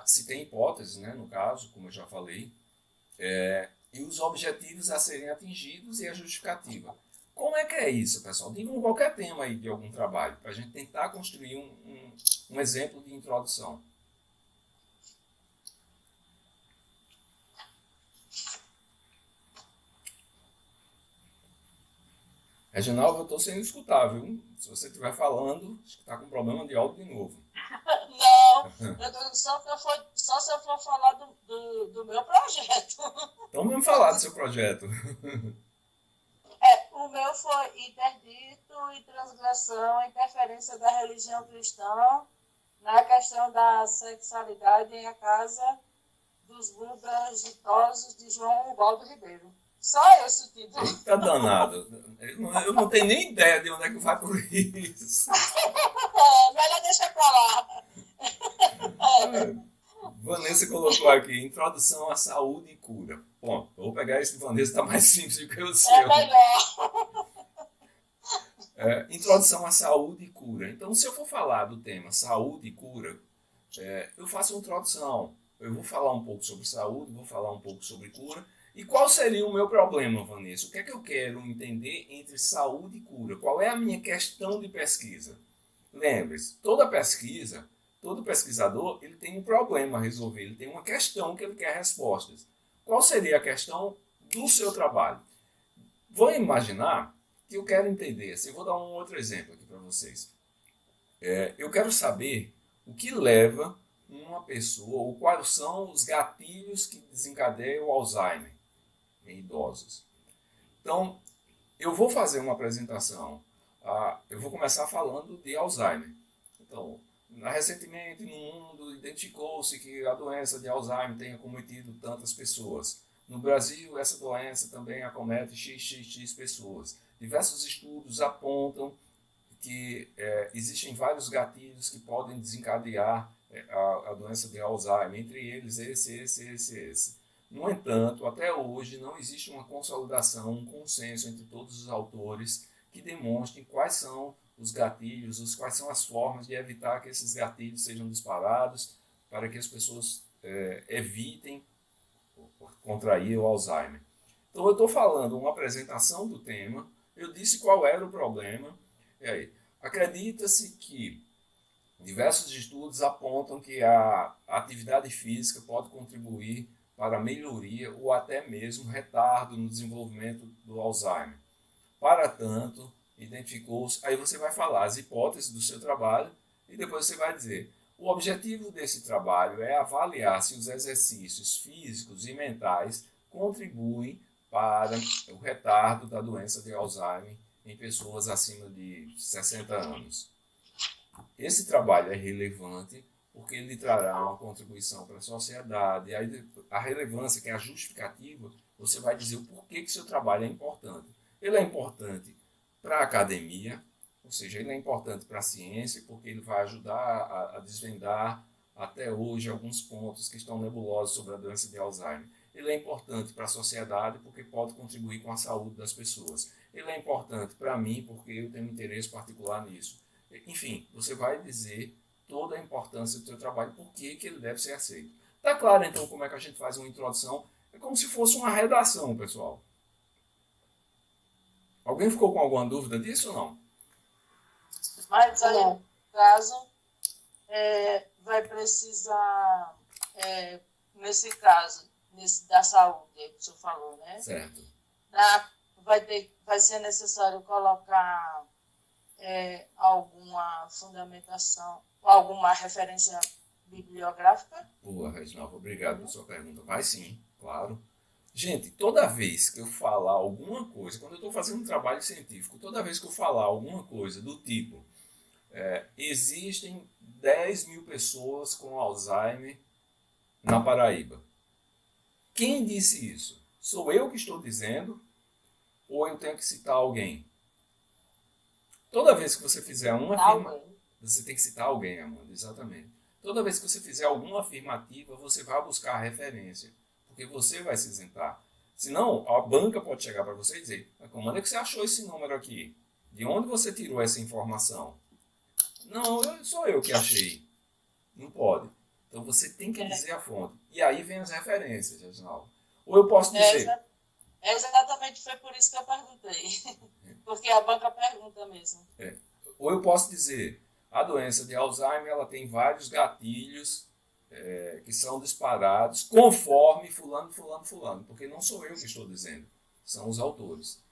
se tem hipóteses, né, no caso, como eu já falei, e os objetivos a serem atingidos e a justificativa. Como é que é isso, pessoal? Digam qualquer tema aí de algum trabalho, para a gente tentar construir um exemplo de introdução. Reginaldo, eu estou sendo escutável. Se você estiver falando, acho que está com problema de áudio de novo. Não, só se eu for falar do meu projeto. Então vamos falar do seu projeto. O meu foi interdito e transgressão, interferência da religião cristã na questão da sexualidade em a casa dos Budas ditosos de João Ubaldo Ribeiro. Só esse o título. Eita danado. Eu não tenho nem ideia de onde é que vai por isso. Melhor deixar pra lá. Vanessa colocou aqui, introdução à saúde e cura. Bom, eu vou pegar esse de Vanessa, está mais simples do que o seu. É melhor. Introdução à saúde e cura. Então, se eu for falar do tema saúde e cura, eu faço uma introdução. Eu vou falar um pouco sobre saúde, vou falar um pouco sobre cura. E qual seria o meu problema, Vanessa? O que é que eu quero entender entre saúde e cura? Qual é a minha questão de pesquisa? Lembre-se, toda pesquisa, todo pesquisador, ele tem um problema a resolver, ele tem uma questão que ele quer respostas. Qual seria a questão do seu trabalho? Vou imaginar que eu quero entender, assim, vou dar um outro exemplo aqui para vocês. Eu quero saber o que leva uma pessoa, ou quais são os gatilhos que desencadeiam o Alzheimer em idosos. Então, eu vou fazer uma apresentação, eu vou começar falando de Alzheimer. Então, recentemente no mundo identificou-se que a doença de Alzheimer tem acometido tantas pessoas. No Brasil, essa doença também acomete XXX pessoas. Diversos estudos apontam que existem vários gatilhos que podem desencadear a doença de Alzheimer, entre eles esse. No entanto, até hoje não existe uma consolidação, um consenso entre todos os autores que demonstrem quais são os gatilhos, quais são as formas de evitar que esses gatilhos sejam disparados para que as pessoas evitem contrair o Alzheimer. Então eu estou falando uma apresentação do tema, eu disse qual era o problema, e aí, acredita-se que diversos estudos apontam que a atividade física pode contribuir para a melhoria ou até mesmo retardo no desenvolvimento do Alzheimer. Para tanto, identificou-se, aí você vai falar as hipóteses do seu trabalho e depois você vai dizer, o objetivo desse trabalho é avaliar se os exercícios físicos e mentais contribuem para o retardo da doença de Alzheimer em pessoas acima de 60 anos. Esse trabalho é relevante porque ele trará uma contribuição para a sociedade. E aí, a relevância, que é a justificativa, você vai dizer o porquê que seu trabalho é importante. Ele é importante para a academia, ou seja, ele é importante para a ciência, porque ele vai ajudar a desvendar até hoje alguns pontos que estão nebulosos sobre a doença de Alzheimer. Ele é importante para a sociedade, porque pode contribuir com a saúde das pessoas. Ele é importante para mim, porque eu tenho um interesse particular nisso. Enfim, você vai dizer toda a importância do seu trabalho, por que ele deve ser aceito. Tá claro, então, como é que a gente faz uma introdução? É como se fosse uma redação, pessoal. Alguém ficou com alguma dúvida disso ou não? Mas aí, no caso, vai precisar, nesse caso, nesse da saúde, aí que o senhor falou, né? Certo. Vai ser necessário colocar alguma fundamentação, alguma referência bibliográfica? Boa, Reginaldo, obrigado pela sua pergunta. Vai sim, claro. Gente, toda vez que eu falar alguma coisa, quando eu estou fazendo um trabalho científico, toda vez que eu falar alguma coisa do tipo, existem 10 mil pessoas com Alzheimer na Paraíba. Quem disse isso? Sou eu que estou dizendo ou eu tenho que citar alguém? Toda vez que você fizer uma afirmativa, você tem que citar alguém, Amanda, exatamente. Toda vez que você fizer alguma afirmativa, você vai buscar a referência, porque você vai se isentar. Senão, a banca pode chegar para você e dizer, como é que você achou esse número aqui? De onde você tirou essa informação? Não, sou eu que achei. Não pode. Então você tem que dizer a fonte. E aí vem as referências, Reginaldo. Ou eu posso dizer... Exatamente, foi por isso que eu perguntei. Porque a banca pergunta mesmo. Ou eu posso dizer, a doença de Alzheimer ela tem vários gatilhos que são disparados conforme fulano, porque não sou eu que estou dizendo, são os autores.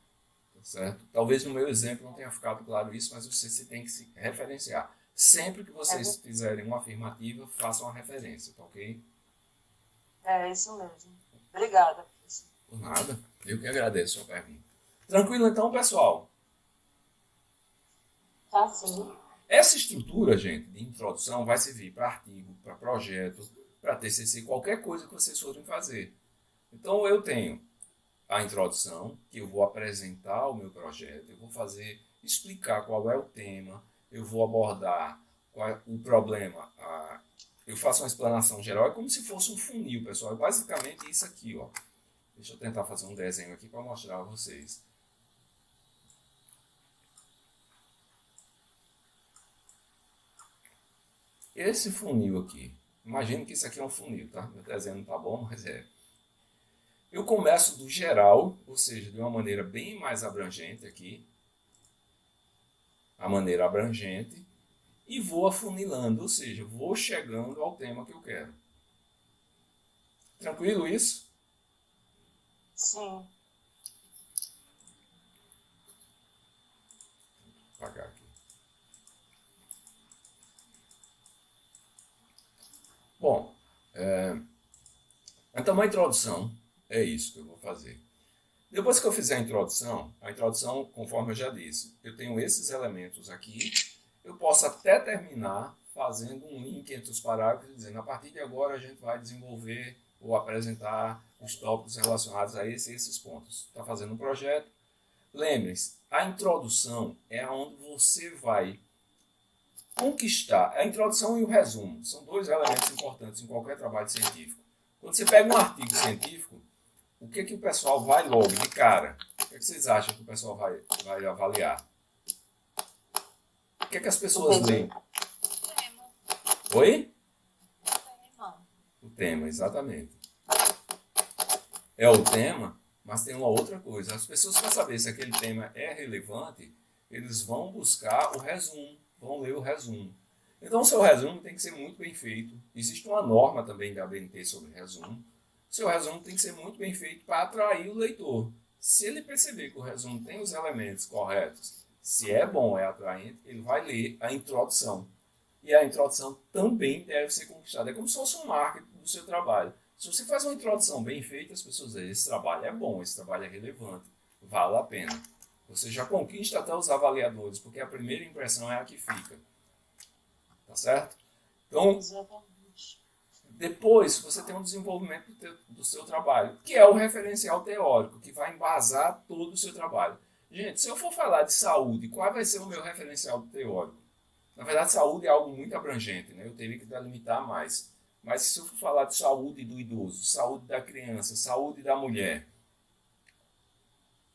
Certo? Talvez no meu exemplo não tenha ficado claro isso, mas você tem que se referenciar. Sempre que vocês fizerem uma afirmativa, façam uma referência, tá ok? É isso mesmo. Obrigada. Por nada. Eu que agradeço a sua pergunta. Tranquilo então, pessoal? Tá sim. Essa estrutura, gente, de introdução vai servir para artigo, para projeto, para TCC, qualquer coisa que vocês forem fazer. Então eu tenho a introdução, que eu vou apresentar o meu projeto, eu vou explicar qual é o tema, eu vou abordar qual é o problema, eu faço uma explanação geral, é como se fosse um funil, pessoal, é basicamente isso aqui, ó. Deixa eu tentar fazer um desenho aqui para mostrar a vocês. Esse funil aqui, imagine que isso aqui é um funil, tá? Meu desenho não tá bom, mas é. Eu começo do geral, ou seja, de uma maneira bem mais abrangente aqui, a maneira abrangente, e vou afunilando, ou seja, vou chegando ao tema que eu quero. Tranquilo isso? Sim. Vou apagar aqui. Bom, então a introdução é isso que eu vou fazer. Depois que eu fizer a introdução, conforme eu já disse, eu tenho esses elementos aqui, eu posso até terminar fazendo um link entre os parágrafos, dizendo, a partir de agora a gente vai desenvolver ou apresentar os tópicos relacionados a esses pontos. Está fazendo um projeto. Lembre-se, a introdução é onde você vai conquistar. A introdução e o resumo são dois elementos importantes em qualquer trabalho científico. Quando você pega um artigo científico, o que o pessoal vai logo, de cara? O que vocês acham que o pessoal vai avaliar? O que as pessoas leem? Tema. Oi? Tema. O tema, exatamente. É o tema, mas tem uma outra coisa. As pessoas, para saber se aquele tema é relevante, eles vão buscar o resumo, vão ler o resumo. Então, o seu resumo tem que ser muito bem feito. Existe uma norma também da ABNT sobre resumo. O seu resumo tem que ser muito bem feito para atrair o leitor. Se ele perceber que o resumo tem os elementos corretos, se é bom, é atraente, ele vai ler a introdução. E a introdução também deve ser conquistada. É como se fosse um marketing do seu trabalho. Se você faz uma introdução bem feita, as pessoas dizem, esse trabalho é bom, esse trabalho é relevante, vale a pena. Você já conquista até os avaliadores, porque a primeira impressão é a que fica. Tá certo? Então, depois você tem um desenvolvimento do seu trabalho, que é o referencial teórico, que vai embasar todo o seu trabalho. Gente, se eu for falar de saúde, qual vai ser o meu referencial teórico? Na verdade, saúde é algo muito abrangente, né? Eu teria que delimitar mais. Mas se eu for falar de saúde do idoso, saúde da criança, saúde da mulher,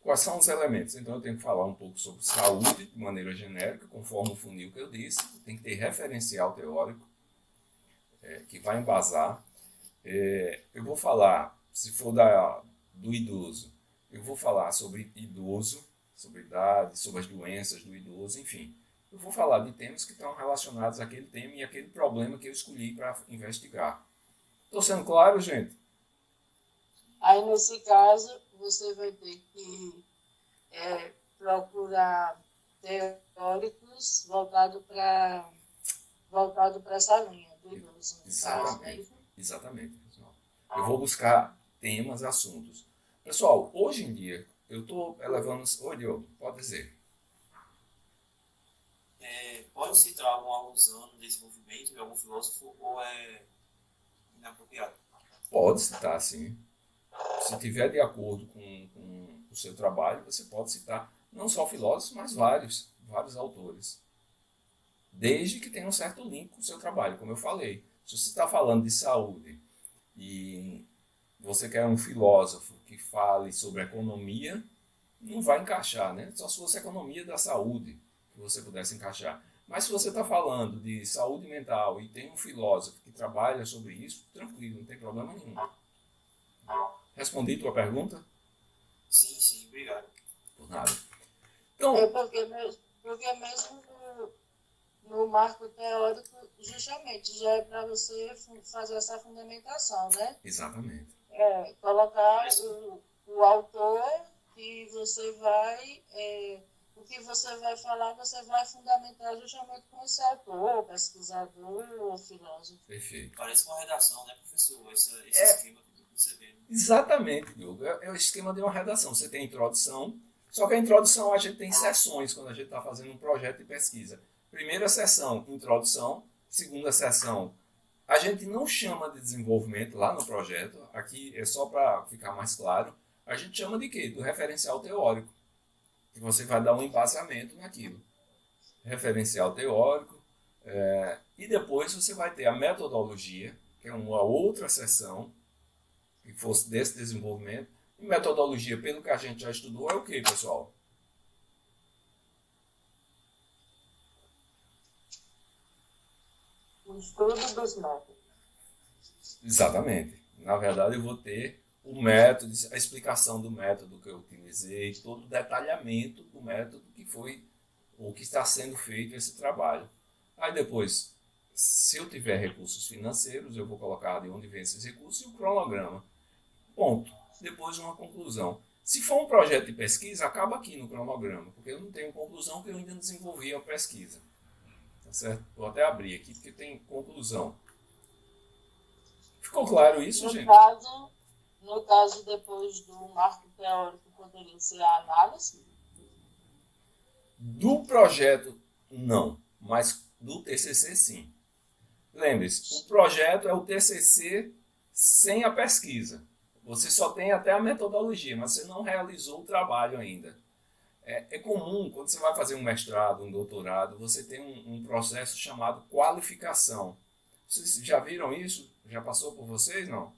quais são os elementos? Então eu tenho que falar um pouco sobre saúde de maneira genérica, conforme o funil que eu disse. Tem que ter referencial teórico, que vai embasar. Eu vou falar, se for do idoso, eu vou falar sobre idoso, sobre idade, sobre as doenças do idoso, enfim. Eu vou falar de temas que estão relacionados àquele tema e àquele problema que eu escolhi para investigar. Estou sendo claro, gente? Aí, nesse caso, você vai ter que procurar teóricos voltados para essa linha do idoso. Exatamente. Exatamente, pessoal. Eu vou buscar temas, assuntos. Pessoal, hoje em dia, eu estou elevando... Oi, Diogo, pode dizer. Pode citar alguma alusão no desenvolvimento de algum filósofo ou é inapropriado? Pode citar, sim. Se tiver de acordo com o seu trabalho, você pode citar não só filósofos, mas vários autores. Desde que tenha um certo link com o seu trabalho, como eu falei. Se você está falando de saúde e você quer um filósofo que fale sobre economia, não vai encaixar, né? Só se fosse economia da saúde que você pudesse encaixar. Mas se você está falando de saúde mental e tem um filósofo que trabalha sobre isso, tranquilo, não tem problema nenhum. Respondi tua pergunta? Sim, obrigado. Por nada. Então, Porque mesmo no marco teórico, justamente, já é para você fazer essa fundamentação, né? exatamente. Colocar o autor que você vai... o que você vai falar, você vai fundamentar justamente com esse autor, pesquisador, filósofo. Perfeito. Parece uma redação, né, professor? Esse esquema que você vê. Exatamente, Diogo. É o esquema de uma redação. Você tem a introdução, só que a introdução a gente tem sessões quando a gente está fazendo um projeto de pesquisa. Primeira sessão, introdução. Segunda sessão, a gente não chama de desenvolvimento lá no projeto. Aqui é só para ficar mais claro. A gente chama de quê? Do referencial teórico. Que você vai dar um embasamento naquilo. Referencial teórico. E depois você vai ter a metodologia, que é uma outra sessão que fosse desse desenvolvimento. E metodologia, pelo que a gente já estudou, é o que, pessoal? O estudo dos métodos. Exatamente. Na verdade, eu vou ter o método, a explicação do método que eu utilizei, todo o detalhamento do método que foi ou que está sendo feito esse trabalho. Aí depois, se eu tiver recursos financeiros, eu vou colocar de onde vem esses recursos e o cronograma. Ponto. Depois uma conclusão. Se for um projeto de pesquisa, acaba aqui no cronograma, porque eu não tenho conclusão porque eu ainda não desenvolvi a pesquisa. Tá certo? Vou até abrir aqui porque tem conclusão. Ficou claro isso, gente? No caso, depois do marco teórico, poderia ser a análise? Do projeto, não, mas do TCC, sim. Lembre-se, o projeto é o TCC sem a pesquisa. Você só tem até a metodologia, mas você não realizou o trabalho ainda. É comum, quando você vai fazer um mestrado, um doutorado, você tem um processo chamado qualificação. Vocês já viram isso? Já passou por vocês, não?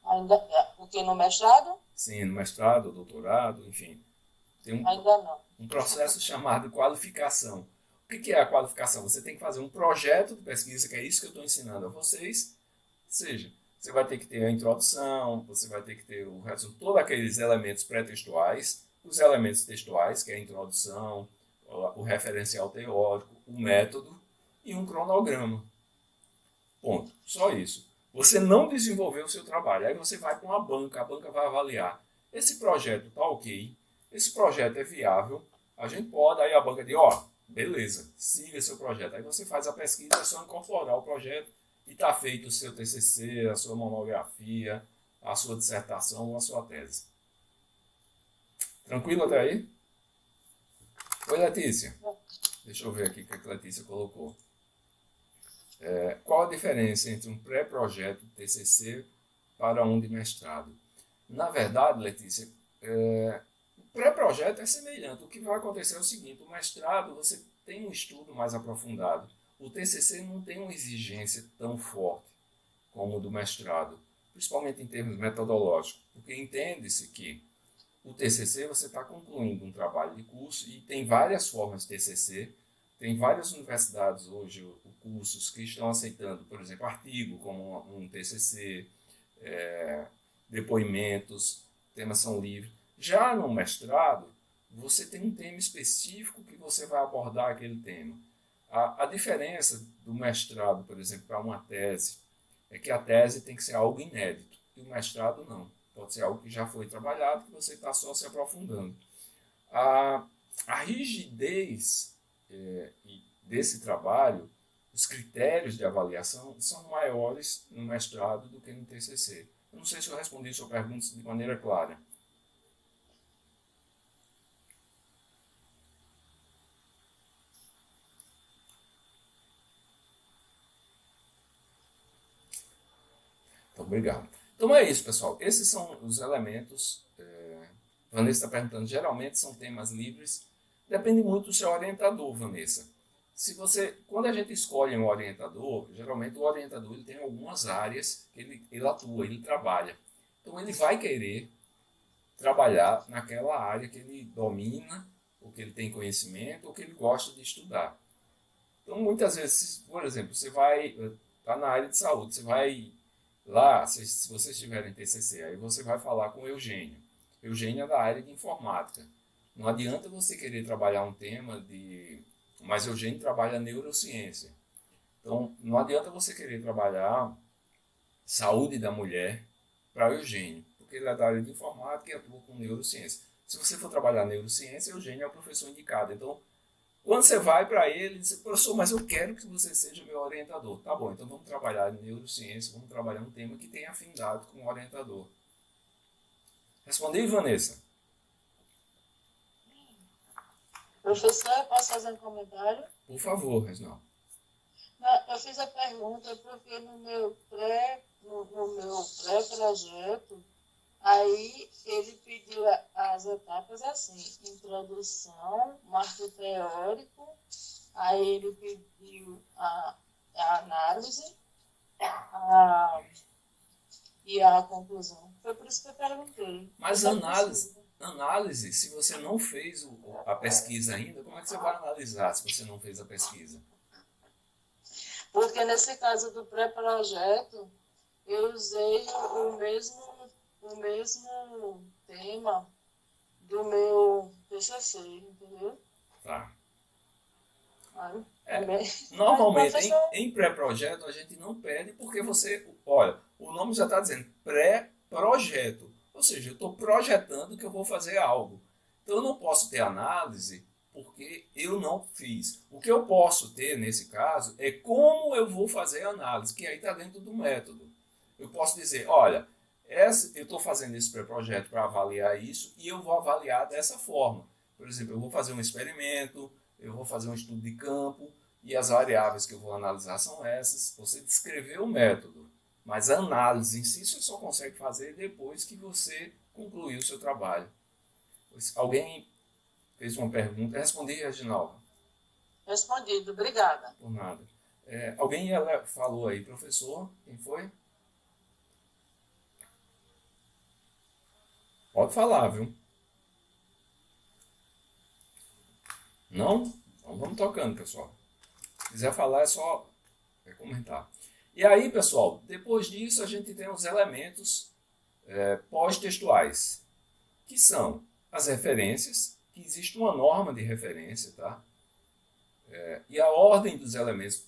Ainda, porque no mestrado? Sim, no mestrado, doutorado, enfim. Tem Ainda não. um processo chamado qualificação. O que é a qualificação? Você tem que fazer um projeto de pesquisa, que é isso que eu estou ensinando a vocês. Ou seja, você vai ter que ter a introdução, você vai ter que ter o resto, todos aqueles elementos pré-textuais, os elementos textuais, que é a introdução, o referencial teórico, o método e um cronograma. Ponto. Só isso. Você não desenvolveu o seu trabalho. Aí você vai com a banca vai avaliar. Esse projeto está ok, esse projeto é viável, a gente pode, aí a banca diz, beleza, siga seu projeto. Aí você faz a pesquisa, é só incorporar o projeto e está feito o seu TCC, a sua monografia, a sua dissertação ou a sua tese. Tranquilo até aí? Oi, Letícia. Deixa eu ver aqui o que a Letícia colocou. Qual a diferença entre um pré-projeto de TCC para um de mestrado? Na verdade, Letícia, o pré-projeto é semelhante. O que vai acontecer é o seguinte, o mestrado você tem um estudo mais aprofundado. O TCC não tem uma exigência tão forte como o do mestrado, principalmente em termos metodológicos, porque entende-se que o TCC você está concluindo um trabalho de curso e tem várias formas de TCC, tem várias universidades hoje, cursos que estão aceitando, por exemplo, artigo como um TCC, depoimentos, temas são livres. Já no mestrado, você tem um tema específico que você vai abordar aquele tema. A diferença do mestrado, por exemplo, para uma tese é que a tese tem que ser algo inédito, e o mestrado não. Pode ser algo que já foi trabalhado, que você está só se aprofundando. A rigidez desse trabalho, os critérios de avaliação são maiores no mestrado do que no TCC. Eu não sei se eu respondi sua pergunta de maneira clara. Então, obrigado. Então é isso, pessoal. Esses são os elementos. Vanessa está perguntando, geralmente são temas livres. Depende muito do seu orientador, Vanessa. Quando a gente escolhe um orientador, geralmente o orientador ele tem algumas áreas que ele atua, ele trabalha. Então ele vai querer trabalhar naquela área que ele domina, ou que ele tem conhecimento, ou que ele gosta de estudar. Então muitas vezes, por exemplo, você está na área de saúde, você vai lá, se vocês tiverem TCC, aí você vai falar com o Eugênio. Eugênio é da área de informática. Não adianta você querer trabalhar um tema mas Eugênio trabalha neurociência. Então, não adianta você querer trabalhar saúde da mulher para Eugênio, porque ele é da área de informática e atua com neurociência. Se você for trabalhar neurociência, Eugênio é o professor indicado. Então, quando você vai para ele, diz, professor, mas eu quero que você seja meu orientador. Tá bom, então vamos trabalhar em neurociência, vamos trabalhar um tema que tem afinidade com o orientador. Respondi, Vanessa? Professor, posso fazer um comentário? Por favor, Reginaldo. Eu fiz a pergunta porque no meu pré-projeto, aí ele pediu as etapas assim, introdução, marco teórico, aí ele pediu a análise e a conclusão. Foi por isso que eu perguntei. Mas análise, se você não fez a pesquisa ainda, como é que você vai analisar se você não fez a pesquisa? Porque nesse caso do pré-projeto, eu usei o mesmo tema do meu TCC, entendeu? Tá. Aí, Normalmente, professor... em pré-projeto, a gente não pede porque você... Olha, o nome já está dizendo pré-projeto. Ou seja, eu estou projetando que eu vou fazer algo. Então, eu não posso ter análise porque eu não fiz. O que eu posso ter, nesse caso, é como eu vou fazer a análise, que aí está dentro do método. Eu posso dizer, olha, eu estou fazendo esse pré-projeto para avaliar isso e eu vou avaliar dessa forma. Por exemplo, eu vou fazer um experimento, eu vou fazer um estudo de campo e as variáveis que eu vou analisar são essas. Você descreveu o método, mas a análise em si você só consegue fazer depois que você concluir o seu trabalho. Alguém fez uma pergunta? Respondi, Reginaldo. Respondido, obrigada. Por nada. Alguém falou aí, professor? Quem foi? Pode falar, viu? Não? Então vamos tocando, pessoal. Se quiser falar, é só comentar. E aí, pessoal, depois disso a gente tem os elementos pós-textuais, que são as referências, que existe uma norma de referência, tá? E a ordem dos elementos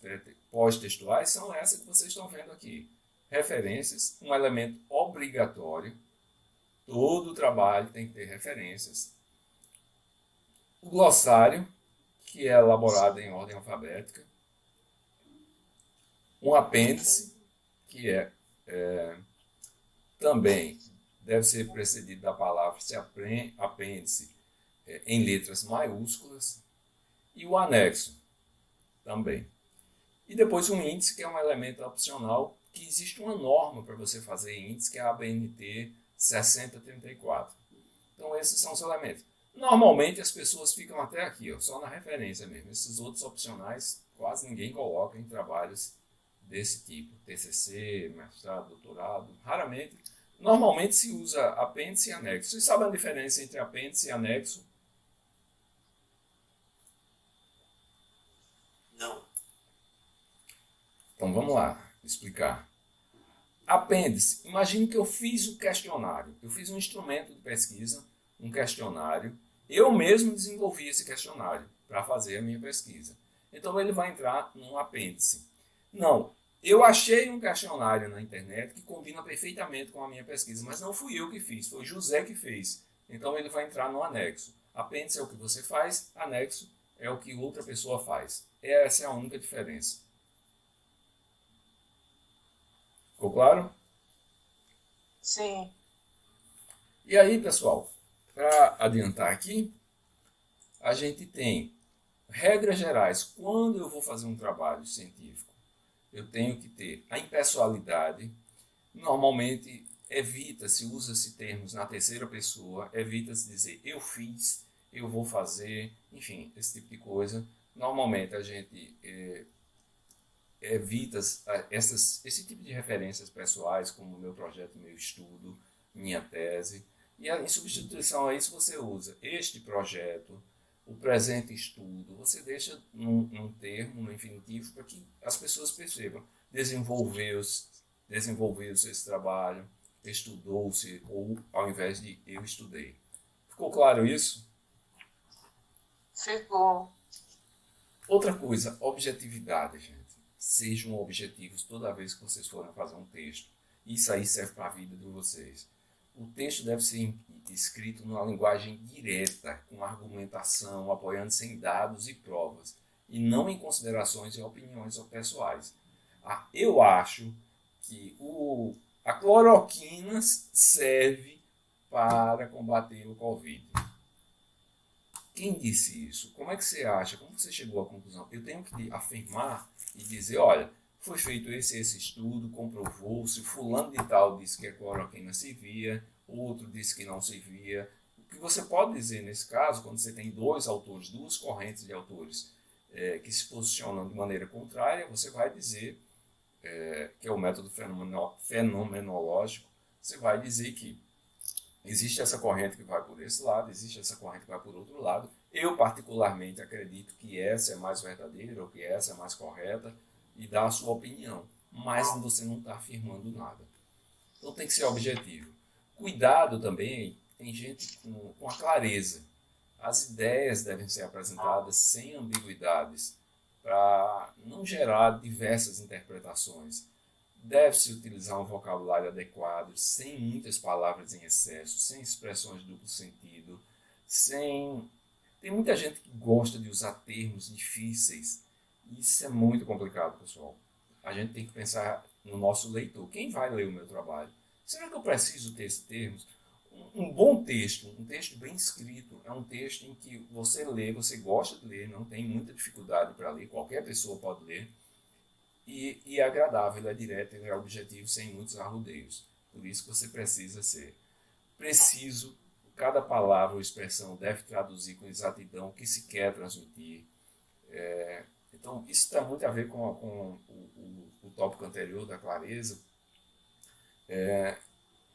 pós-textuais são essas que vocês estão vendo aqui. Referências, um elemento obrigatório. Todo trabalho tem que ter referências. O glossário, que é elaborado em ordem alfabética. Um apêndice, que também deve ser precedido da palavra apêndice em letras maiúsculas. E o anexo também. E depois um índice, que é um elemento opcional, que existe uma norma para você fazer índice, que é a ABNT 6034. Então esses são os elementos. Normalmente as pessoas ficam até aqui, só na referência mesmo. Esses outros opcionais quase ninguém coloca em trabalhos desse tipo. TCC, mestrado, doutorado, raramente. Normalmente se usa apêndice e anexo. Vocês sabem a diferença entre apêndice e anexo? Não. Então vamos lá, explicar. Apêndice. Imagine que eu fiz um questionário. Eu fiz um instrumento de pesquisa, um questionário. Eu mesmo desenvolvi esse questionário para fazer a minha pesquisa. Então ele vai entrar num apêndice. Não, Eu achei um questionário na internet que combina perfeitamente com a minha pesquisa, mas não fui eu que fiz, foi o José que fez. Então ele vai entrar no anexo. Apêndice é o que você faz, anexo é o que outra pessoa faz. Essa é a única diferença. Ficou claro? Sim. E aí, pessoal, para adiantar aqui, a gente tem regras gerais. Quando eu vou fazer um trabalho científico, eu tenho que ter a impessoalidade. Normalmente evita-se, usa-se termos na terceira pessoa, evita-se dizer eu fiz, eu vou fazer, enfim, esse tipo de coisa. Normalmente a gente evita esse tipo de referências pessoais, como meu projeto, meu estudo, minha tese. E em substituição a isso você usa este projeto, o presente estudo. Você deixa num termo, no infinitivo, para que as pessoas percebam. Desenvolveu-se esse trabalho, estudou-se, ou ao invés de eu estudei. Ficou claro isso? Ficou. Outra coisa, objetividade, gente. Sejam objetivos toda vez que vocês forem fazer um texto. Isso aí serve para a vida de vocês. O texto deve ser escrito numa linguagem direta, com argumentação, apoiando-se em dados e provas, e não em considerações e opiniões pessoais. Eu acho que a cloroquina serve para combater o Covid. Quem disse isso? Como é que você acha? Como você chegou à conclusão? Eu tenho que afirmar e dizer, olha, foi feito esse estudo, comprovou-se, fulano de tal disse que a cloroquina servia, outro disse que não servia. O que você pode dizer nesse caso, quando você tem dois autores, duas correntes de autores que se posicionam de maneira contrária, você vai dizer, que é o método fenomenológico, você vai dizer que existe essa corrente que vai por esse lado, existe essa corrente que vai por outro lado. Eu, particularmente, acredito que essa é mais verdadeira ou que essa é mais correta e dá a sua opinião, mas você não está afirmando nada. Então tem que ser objetivo. Cuidado também, tem gente com a clareza. As ideias devem ser apresentadas sem ambiguidades, para não gerar diversas interpretações. Deve-se utilizar um vocabulário adequado, sem muitas palavras em excesso, sem expressões de duplo sentido, Tem muita gente que gosta de usar termos difíceis. Isso é muito complicado, pessoal. A gente tem que pensar no nosso leitor. Quem vai ler o meu trabalho? Será que eu preciso ter esses termos? Um bom texto, um texto bem escrito, é um texto em que você lê, você gosta de ler, não tem muita dificuldade para ler, qualquer pessoa pode ler, e é agradável, ele é direto, ele é objetivo, sem muitos arrudeios. Por isso que você precisa ser preciso, cada palavra ou expressão deve traduzir com exatidão o que se quer transmitir. Então, isso tem muito a ver com o tópico anterior da clareza.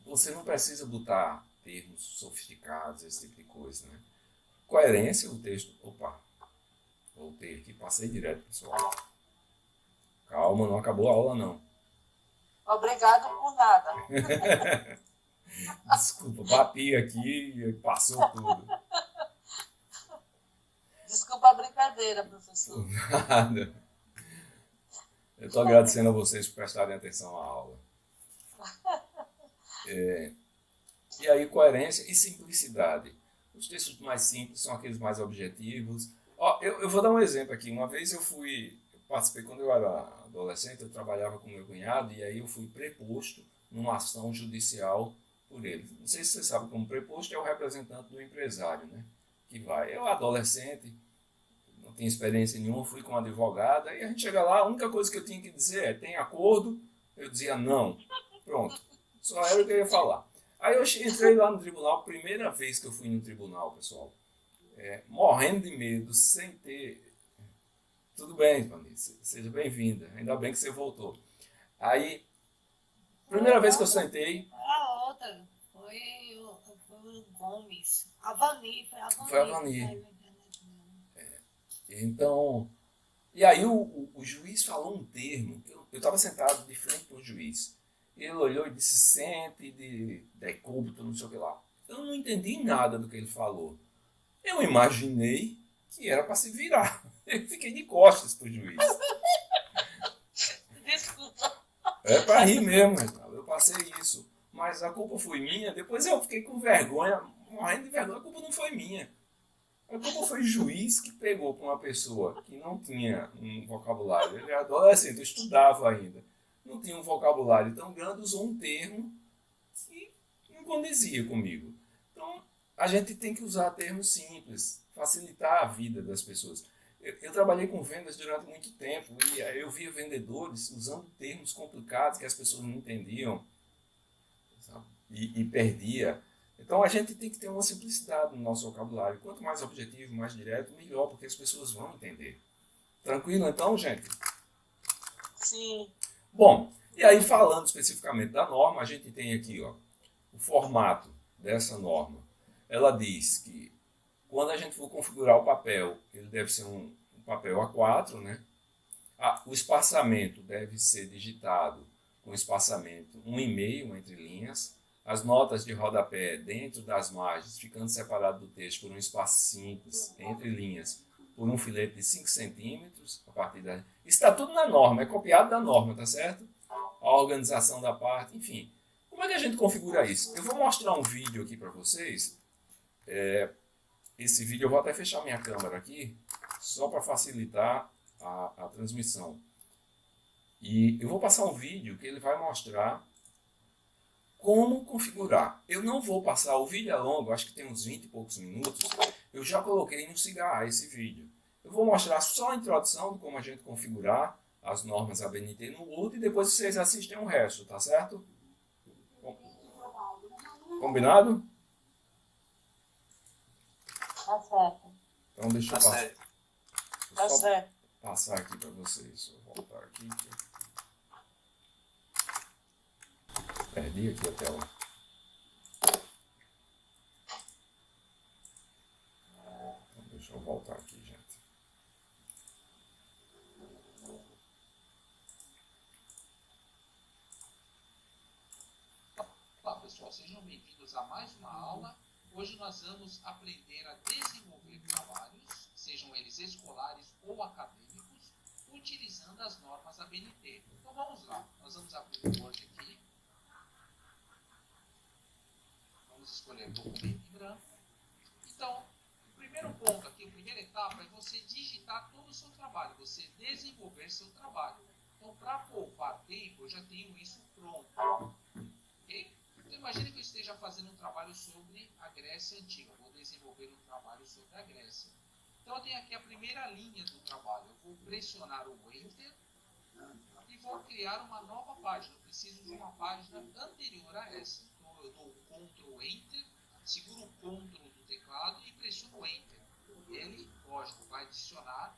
Você não precisa botar termos sofisticados, esse tipo de coisa, né? Coerência, o texto... Opa, voltei aqui, passei direto, pessoal. Calma, não acabou a aula, não. Obrigado por nada. Desculpa, bati aqui e passou tudo. Desculpa a brincadeira, professor. Nada. Eu estou agradecendo a vocês por prestarem atenção à aula. E aí, coerência e simplicidade. Os textos mais simples são aqueles mais objetivos. Eu vou dar um exemplo aqui. Uma vez eu participei, quando eu era adolescente, eu trabalhava com meu cunhado e aí eu fui preposto numa ação judicial por ele. Não sei se você sabe como preposto é o representante do empresário, né? Que vai. Eu, adolescente, não tinha experiência nenhuma, fui com uma advogada e a gente chega lá, a única coisa que eu tinha que dizer é: tem acordo? Eu dizia não. Pronto. Só era o que eu ia falar. Aí eu entrei lá no tribunal, primeira vez que eu fui no tribunal, pessoal, morrendo de medo, sem ter... Tudo bem, Vanessa, seja bem-vinda, ainda bem que você voltou. Aí, primeira vez que eu sentei... A outra foi o Gomes. A Vani, foi a Vani. Foi a Vani. Então, e aí o juiz falou um termo, eu estava sentado de frente para o juiz. Ele olhou e disse: sente de decúbito, não sei o que lá. Eu não entendi nada do que ele falou. Eu imaginei que era para se virar. Eu fiquei de costas para o juiz. Desculpa. É para rir mesmo, Reginaldo. Eu passei isso. Mas a culpa foi minha. Depois eu fiquei com vergonha, morrendo de vergonha. A culpa não foi minha. A culpa foi o juiz que pegou para uma pessoa que não tinha um vocabulário. Ele era adolescente, eu estudava ainda. Não tinha um vocabulário tão grande, usou um termo que não condizia comigo. Então, a gente tem que usar termos simples, facilitar a vida das pessoas. Eu trabalhei com vendas durante muito tempo e eu via vendedores usando termos complicados que as pessoas não entendiam, sabe? E perdia. Então a gente tem que ter uma simplicidade no nosso vocabulário. Quanto mais objetivo, mais direto, melhor, porque as pessoas vão entender. Tranquilo então, gente? Sim. Bom, e aí falando especificamente da norma, a gente tem aqui ó, o formato dessa norma. Ela diz que quando a gente for configurar o papel, ele deve ser um papel A4, né? O espaçamento deve ser digitado com espaçamento 1,5 entre linhas. As notas de rodapé dentro das margens, ficando separado do texto por um espaço simples entre linhas, por um filete de 5 centímetros. A partir da... Isso está tudo na norma, é copiado da norma, tá certo? A organização da parte, enfim. Como é que a gente configura isso? Eu vou mostrar um vídeo aqui para vocês. Esse vídeo eu vou até fechar minha câmera aqui, só para facilitar a transmissão. E eu vou passar um vídeo que ele vai mostrar como configurar. Eu não vou passar, o vídeo é longo, acho que tem uns 20 e poucos minutos. Eu já coloquei no Cigarra esse vídeo. Eu vou mostrar só a introdução de como a gente configurar as normas ABNT no Word e depois vocês assistem o resto, tá certo? Combinado? Tá certo. Então deixa eu Tá passar. certo. Tá Só certo. passar aqui para vocês. Vou voltar aqui. Perdi aqui a tela. Então, deixa eu voltar aqui, gente. Olá pessoal, sejam bem-vindos a mais uma aula. Hoje nós vamos aprender a desenvolver trabalhos, sejam eles escolares ou acadêmicos, utilizando as normas ABNT. Então vamos lá, nós vamos abrir o Word aqui. Vamos escolher documento em branco. Então, o primeiro ponto aqui, a primeira etapa é você digitar todo o seu trabalho, você desenvolver seu trabalho. Então, para poupar tempo, eu já tenho isso pronto. Ok? Então, imagine que eu esteja fazendo um trabalho sobre a Grécia Antiga. Eu vou desenvolver um trabalho sobre a Grécia. Então, eu tenho aqui a primeira linha do trabalho. Eu vou pressionar o Enter e vou criar uma nova página. Eu preciso de uma página anterior a essa. Então, eu dou o Ctrl Enter, seguro o Ctrl do teclado e pressiono o Enter. Ele, lógico, vai adicionar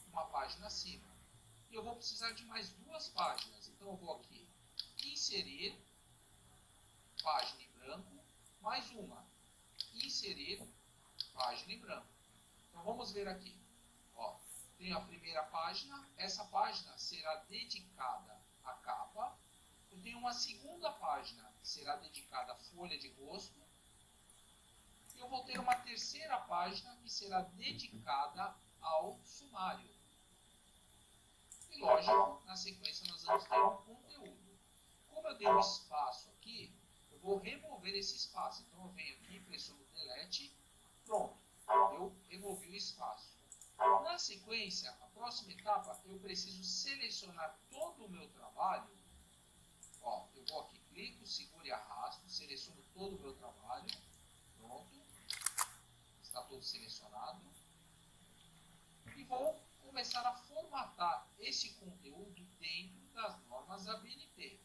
uma página acima. E eu vou precisar de mais duas páginas. Então, eu vou aqui inserir página em branco, mais uma, inserir página em branco. Então vamos ver aqui. Ó, tenho a primeira página, essa página será dedicada à capa. Eu tenho uma segunda página, que será dedicada à folha de rosto. E eu vou ter uma terceira página, que será dedicada ao sumário. E lógico, na sequência nós vamos ter um conteúdo. Como eu dei um espaço aqui, eu vou remover esse espaço. Então eu venho aqui, pressiono Delete, pronto, eu removi o espaço. Na sequência, a próxima etapa, eu preciso selecionar todo o meu trabalho. Ó, eu vou aqui, clico, seguro e arrasto, seleciono todo o meu trabalho, pronto, está todo selecionado. E vou começar a formatar esse conteúdo dentro das normas ABNT.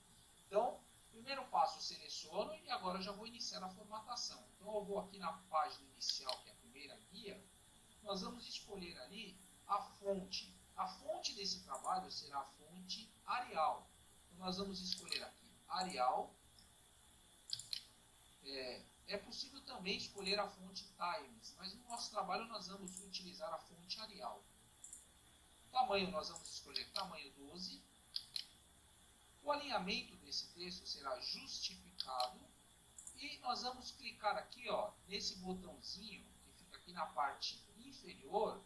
Então, primeiro passo eu seleciono e agora eu já vou iniciar a formatação. Então eu vou aqui na página inicial, que é a primeira guia, nós vamos escolher ali a fonte. A fonte desse trabalho será a fonte Arial. Então nós vamos escolher aqui Arial. É possível também escolher a fonte Times, mas no nosso trabalho nós vamos utilizar a fonte Arial. Tamanho nós vamos escolher tamanho 12. O alinhamento desse texto será justificado e nós vamos clicar aqui, ó, nesse botãozinho que fica aqui na parte inferior,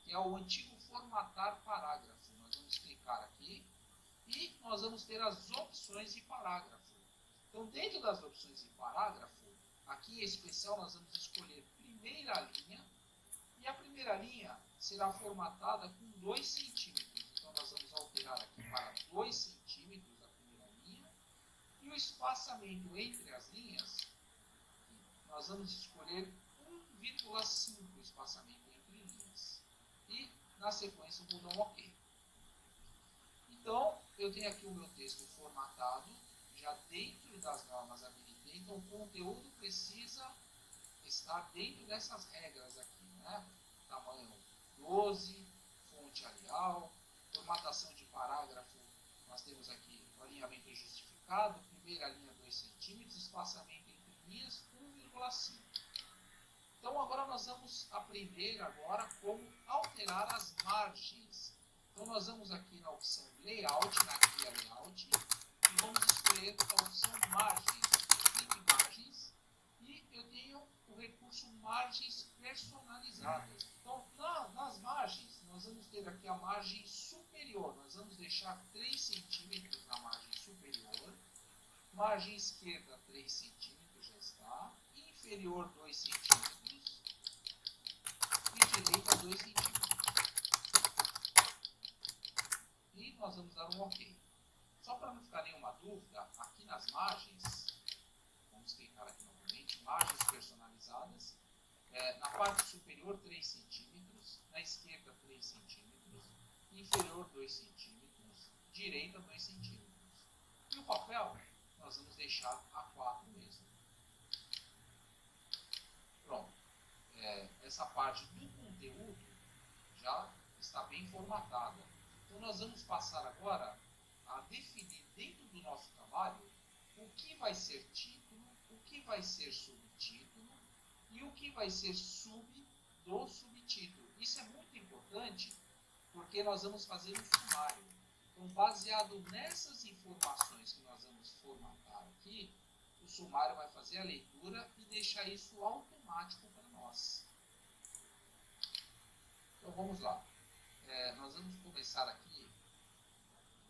que é o antigo formatar parágrafo. Nós vamos clicar aqui e E nós vamos ter as opções de parágrafo. Então, dentro das opções de parágrafo, aqui em especial nós vamos escolher primeira linha, e a primeira linha será formatada com 2 centímetros. Então, nós vamos alterar aqui para 2 centímetros a primeira linha, e o espaçamento entre as linhas, nós vamos escolher 1,5 espaçamento entre linhas. E, na sequência, eu vou dar um OK. Então, eu tenho aqui o meu texto formatado, já dentro das normas ABNT, então o conteúdo precisa estar dentro dessas regras aqui, né? Tamanho 12, fonte Arial, formatação de parágrafo, nós temos aqui o alinhamento justificado, primeira linha 2 centímetros, espaçamento entre linhas 1,5. Então agora nós vamos aprender agora como alterar as margens. Então nós vamos aqui na opção Layout, na guia Layout, e vamos escolher a opção Margens. Clique em Margens, e eu tenho o recurso Margens Personalizadas. Então nas margens, nós vamos ter aqui a margem superior. Nós vamos deixar 3 centímetros na margem superior. Margem esquerda 3 centímetros, já está. Inferior 2 centímetros. E direita 2 centímetros. E nós vamos dar um OK. Só para não ficar nenhuma dúvida, aqui nas margens, vamos clicar aqui novamente, margens personalizadas, na parte superior 3 centímetros, na esquerda 3 centímetros, inferior 2 centímetros, direita 2 centímetros. E o papel, nós vamos deixar a 4 mesmo. Pronto. Essa parte do conteúdo já está bem formatada. Então nós vamos passar agora a definir dentro do nosso trabalho o que vai ser título, o que vai ser subtítulo e o que vai ser do subtítulo. Isso é muito importante porque nós vamos fazer um sumário. Então, baseado nessas informações que nós vamos formatar aqui, o sumário vai fazer a leitura e deixar isso automático para nós. Então vamos lá. Nós vamos começar aqui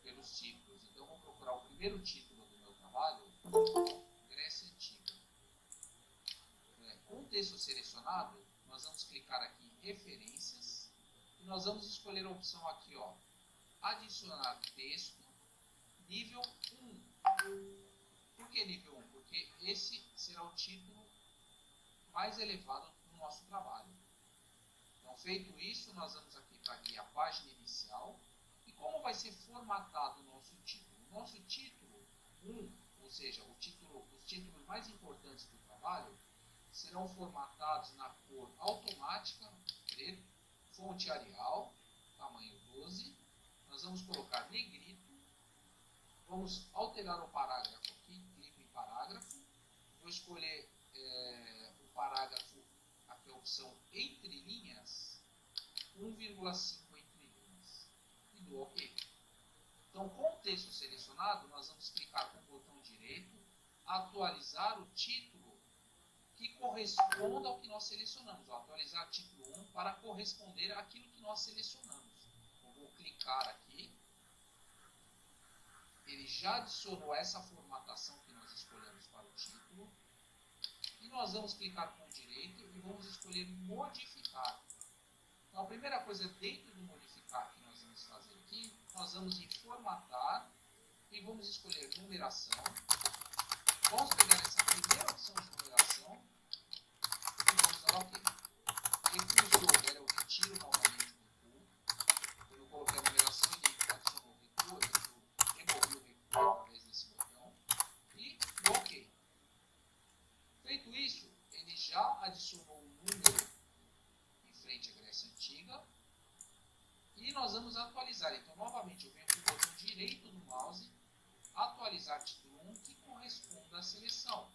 pelos títulos. Então eu vou procurar o primeiro título do meu trabalho, Grécia Antiga. Com o texto selecionado, nós vamos clicar aqui em Referências e nós vamos escolher a opção aqui, ó, Adicionar texto, nível 1. Por que nível 1? Porque esse será o título mais elevado do nosso trabalho. Então, feito isso, nós vamos aqui para a página inicial. E como vai ser formatado o nosso título? O nosso título 1, ou seja, os títulos mais importantes do trabalho, serão formatados na cor automática, preto, fonte Arial, tamanho 12. Nós vamos colocar negrito. Vamos alterar o parágrafo aqui, clico em parágrafo. Vou escolher o parágrafo, aqui a opção entre linhas, 1,5 entre linhas. E dou OK. Então, com o texto selecionado, nós vamos clicar com o botão direito, atualizar o título que corresponda ao que nós selecionamos. Atualizar título 1 para corresponder àquilo que nós selecionamos. Eu vou clicar aqui. Ele já adicionou essa formatação que nós escolhemos para o título. E nós vamos clicar com o direito e vamos escolher modificar. Então, a primeira coisa dentro do modificar que nós vamos fazer aqui, nós vamos em formatar e vamos escolher numeração. Vamos pegar essa primeira opção de numeração e vamos dar OK. Recurso, eu retiro novamente o recuo. Eu coloquei a numeração e adicionou o recuo, eu removi o recuo através desse botão e dou OK. Feito isso, ele já adicionou um número em frente à Grécia Antiga e nós vamos atualizar. Então, novamente, eu venho com o botão direito do mouse, atualizar título 1 que corresponda à seleção.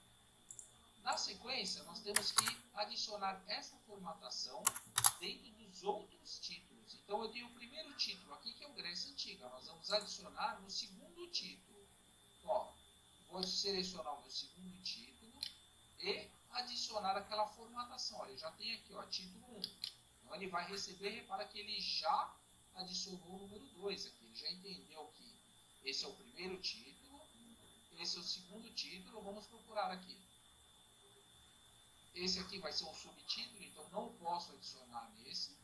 Na sequência, nós temos que adicionar essa formatação dentro dos outros títulos. Então, eu tenho o primeiro título aqui, que é o Grécia Antiga. Nós vamos adicionar no segundo título. Ó, vou selecionar o meu segundo título e adicionar aquela formatação. Olha, eu já tenho aqui, ó, título 1. Então, ele vai receber, repara que ele já adicionou o número 2 aqui. Ele já entendeu que Esse é o primeiro título, esse é o segundo título, vamos procurar aqui. Esse aqui vai ser um subtítulo, então não posso adicionar nesse.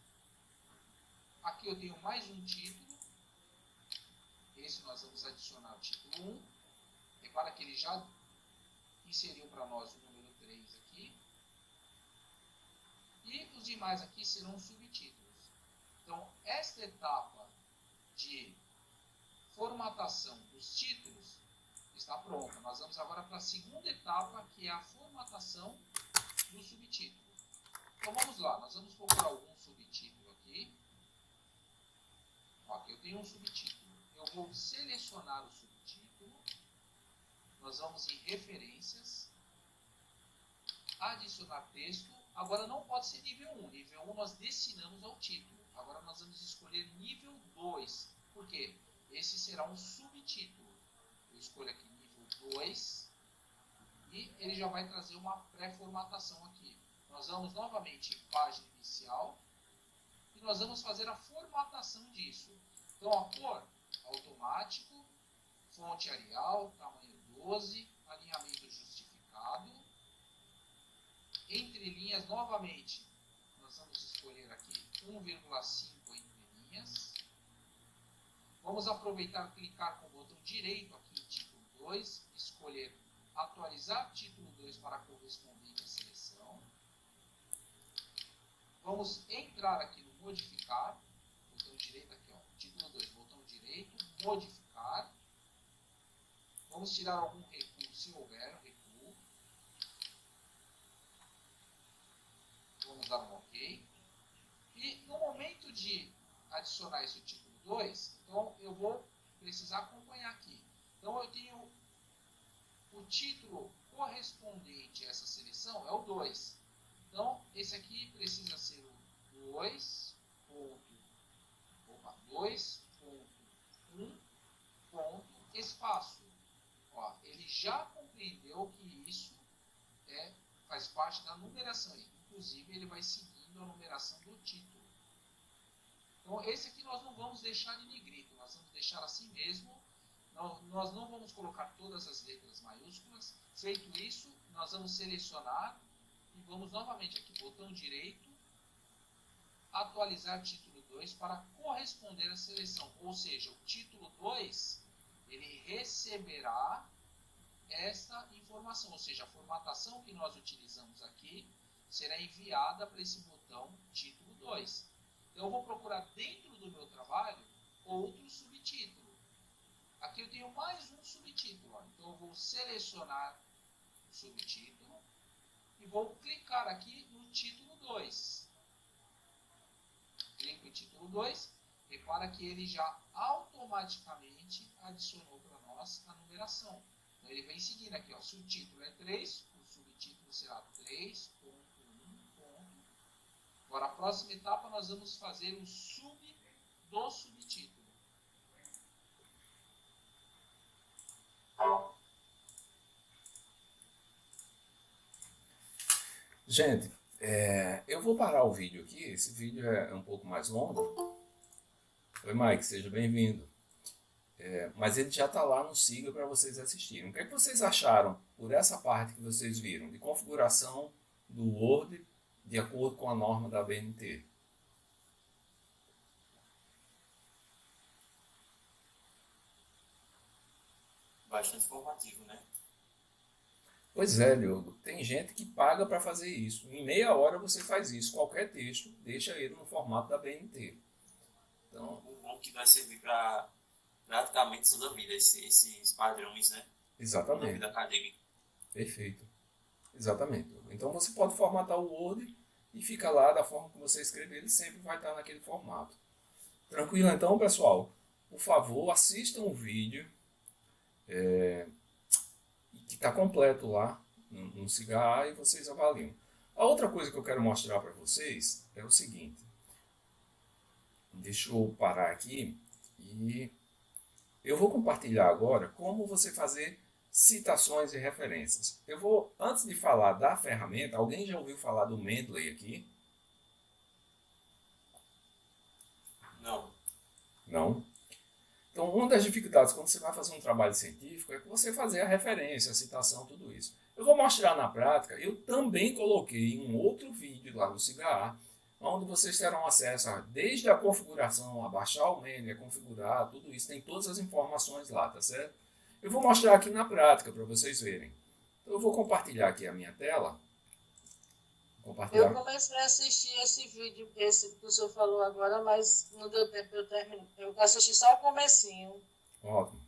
Aqui eu tenho mais um título. Esse nós vamos adicionar o título 1. Repara que ele já inseriu para nós o número 3 aqui. E os demais aqui serão subtítulos. Então, esta etapa de formatação dos títulos está pronta. Nós vamos agora para a segunda etapa, que é a formatação do subtítulo. Então, vamos lá. Nós vamos procurar algum subtítulo aqui. Aqui eu tenho um subtítulo. Eu vou selecionar o subtítulo. Nós vamos em referências, adicionar texto. Agora não pode ser nível 1. Nível 1 nós destinamos ao título. Agora nós vamos escolher nível 2. Por quê? Esse será um subtítulo. Eu escolho aqui nível 2 e ele já vai trazer uma pré-formatação aqui. Nós vamos novamente em página inicial e nós vamos fazer a formatação disso. Então a cor, automático, fonte Arial, tamanho 12, alinhamento justificado. Entre linhas, novamente, nós vamos escolher aqui 1,5 entre linhas. Vamos aproveitar e clicar com o botão direito aqui em título 2, escolher atualizar título 2 para correspondente à seleção. Vamos entrar aqui no modificar, botão direito aqui, ó, título 2, botão direito, modificar. Vamos tirar algum recuo, se houver um recuo. Vamos dar um OK. E no momento de adicionar esse título 2, então eu vou precisar acompanhar aqui. Então eu tenho o título correspondente a essa seleção, é o 2. Então esse aqui precisa ser o 2.1. Espaço. Ó, ele já compreendeu que isso faz parte da numeração. Inclusive, ele vai seguindo a numeração do título. Então, esse aqui nós não vamos deixar em negrito. Nós vamos deixar assim mesmo. Nós não vamos colocar todas as letras maiúsculas. Feito isso, nós vamos selecionar e vamos novamente aqui, botão direito, atualizar título 2 para corresponder à seleção. Ou seja, o título 2... ele receberá esta informação, ou seja, a formatação que nós utilizamos aqui será enviada para esse botão título 2. Então, eu vou procurar dentro do meu trabalho outro subtítulo. Aqui eu tenho mais um subtítulo. Ó. Então, eu vou selecionar o subtítulo e vou clicar aqui no título 2. Clico em título 2. Repara que ele já automaticamente adicionou para nós a numeração. Então, ele vem seguindo aqui. Ó. Se o título é 3, o subtítulo será 3.1. Agora, a próxima etapa, nós vamos fazer o sub do subtítulo. Gente, eu vou parar o vídeo aqui. Esse vídeo é um pouco mais longo. Oi, Mike, seja bem-vindo. Mas ele já está lá no Siga para vocês assistirem. O que é que vocês acharam por essa parte que vocês viram de configuração do Word de acordo com a norma da ABNT? Bastante informativo, né? Pois é, Diogo. Tem gente que paga para fazer isso. Em meia hora você faz isso. Qualquer texto, deixa ele no formato da ABNT. Então, O bom que vai servir para praticamente toda a vida, esses padrões, né? Na exatamente. vida acadêmica. Perfeito. Exatamente. Então você pode formatar o Word e fica lá da forma que você escrever, ele sempre vai estar naquele formato. Tranquilo então, pessoal? Por favor, assistam o vídeo que está completo lá no Cigar e vocês avaliam. A outra coisa que eu quero mostrar para vocês é o seguinte. Deixa eu parar aqui e eu vou compartilhar agora como você fazer citações e referências. Eu vou, antes de falar da ferramenta, alguém já ouviu falar do Mendeley aqui? Não. Não? Então, uma das dificuldades quando você vai fazer um trabalho científico é que você fazer a referência, a citação, tudo isso. Eu vou mostrar na prática, eu também coloquei um outro vídeo lá no Cigarra, onde vocês terão acesso a, desde a configuração, a baixar o Mendeley, a configurar, tudo isso, tem todas as informações lá, tá certo? Eu vou mostrar aqui na prática para vocês verem. Então, eu vou compartilhar aqui a minha tela. Eu comecei a assistir esse vídeo, esse que o senhor falou agora, mas não deu tempo eu terminar. Eu assisti só o comecinho. Ótimo.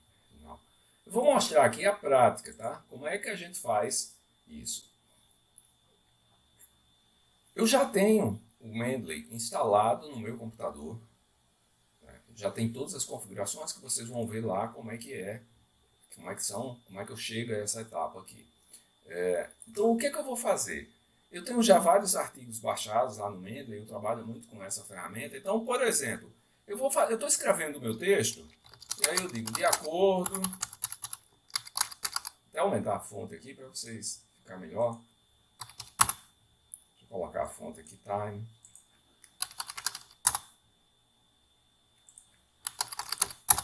Não. Eu vou mostrar aqui a prática, tá? Como é que a gente faz isso. Eu já tenho o Mendeley instalado no meu computador. Né? Já tem todas as configurações que vocês vão ver lá como é que eu chego a essa etapa aqui. Então, o que eu vou fazer? Eu tenho já vários artigos baixados lá no Mendeley, eu trabalho muito com essa ferramenta. Então, por exemplo, eu estou escrevendo o meu texto, e aí eu digo, de acordo... Até aumentar a fonte aqui para vocês ficar melhor. Deixa eu colocar a fonte aqui, time.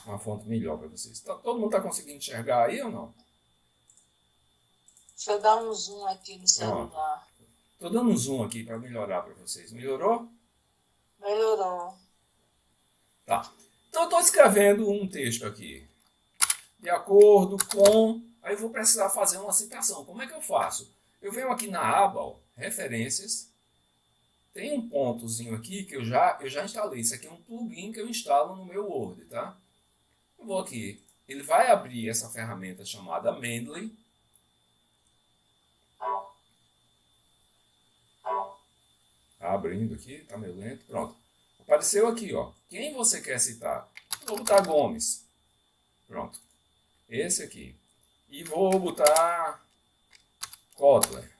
Uma fonte melhor para vocês. Todo mundo está conseguindo enxergar aí ou não? Deixa eu dar um zoom aqui no celular. Estou dando um zoom aqui para melhorar para vocês. Melhorou? Melhorou. Tá. Então eu estou escrevendo um texto aqui. De acordo com... Aí eu vou precisar fazer uma citação. Como é que eu faço? Eu venho aqui na aba, ó, referências. Tem um pontozinho aqui que eu já instalei. Isso aqui é um plugin que eu instalo no meu Word, tá? Eu vou aqui. Ele vai abrir essa ferramenta chamada Mendeley. Abrindo aqui, tá meio lento. Pronto. Apareceu aqui, ó. Quem você quer citar? Vou botar Gomes. Pronto. Esse aqui. E vou botar Kotler.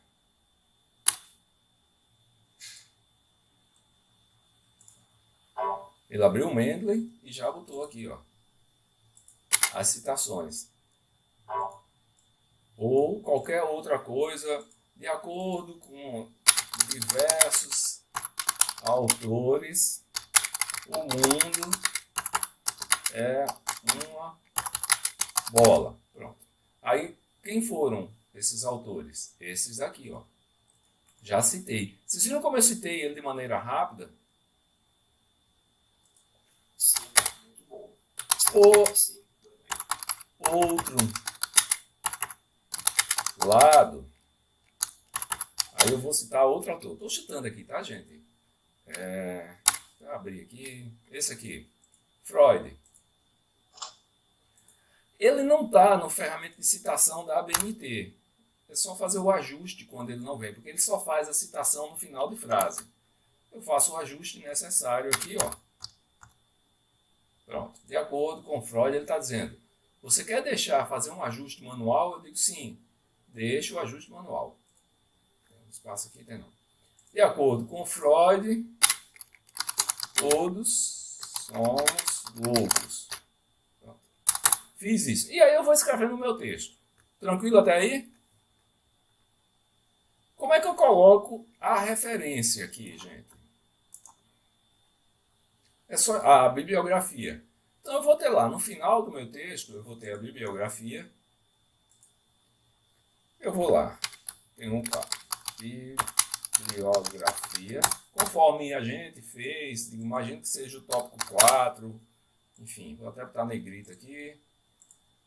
Ele abriu o Mendeley e já botou aqui, ó, as citações. Ou qualquer outra coisa de acordo com diversos autores, o mundo é uma bola. Pronto. Aí, quem foram esses autores? Esses aqui, ó. Já citei. Vocês viram como eu citei ele de maneira rápida? Sim, muito bom. Outro lado. Aí eu vou citar outro autor. Estou chutando aqui, tá, gente? Vou abrir aqui. Esse aqui. Freud. Ele não está no ferramenta de citação da ABNT. É só fazer o ajuste quando ele não vem, porque ele só faz a citação no final de frase. Eu faço o ajuste necessário aqui, ó. Pronto. De acordo com Freud, ele está dizendo, você quer fazer um ajuste manual? Eu digo sim. Deixa o ajuste manual. Tem um espaço aqui, tem não. De acordo com Freud, todos somos loucos. Pronto. Fiz isso. E aí eu vou escrever no meu texto. Tranquilo até aí? Como é que eu coloco a referência aqui, gente? É só a bibliografia. Então eu vou ter lá, no final do meu texto, eu vou ter a bibliografia. Eu vou lá. Tem um bibliografia. Conforme a gente fez, imagino que seja o tópico 4. Enfim, vou até botar negrito aqui.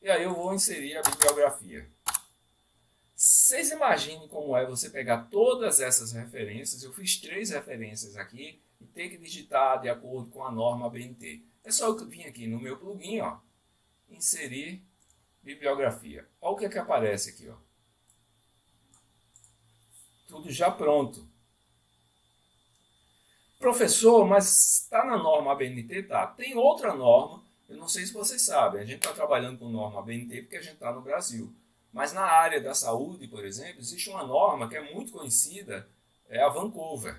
E aí eu vou inserir a bibliografia. Vocês imaginem como é você pegar todas essas referências. Eu fiz 3 referências aqui e ter que digitar de acordo com a norma ABNT. É só eu vir aqui no meu plugin, ó, inserir bibliografia. Olha o que é que aparece aqui, ó. Tudo já pronto. Professor, mas está na norma ABNT? Tá. Tem outra norma, eu não sei se vocês sabem, a gente está trabalhando com norma ABNT porque a gente está no Brasil. Mas na área da saúde, por exemplo, existe uma norma que é muito conhecida, é a Vancouver,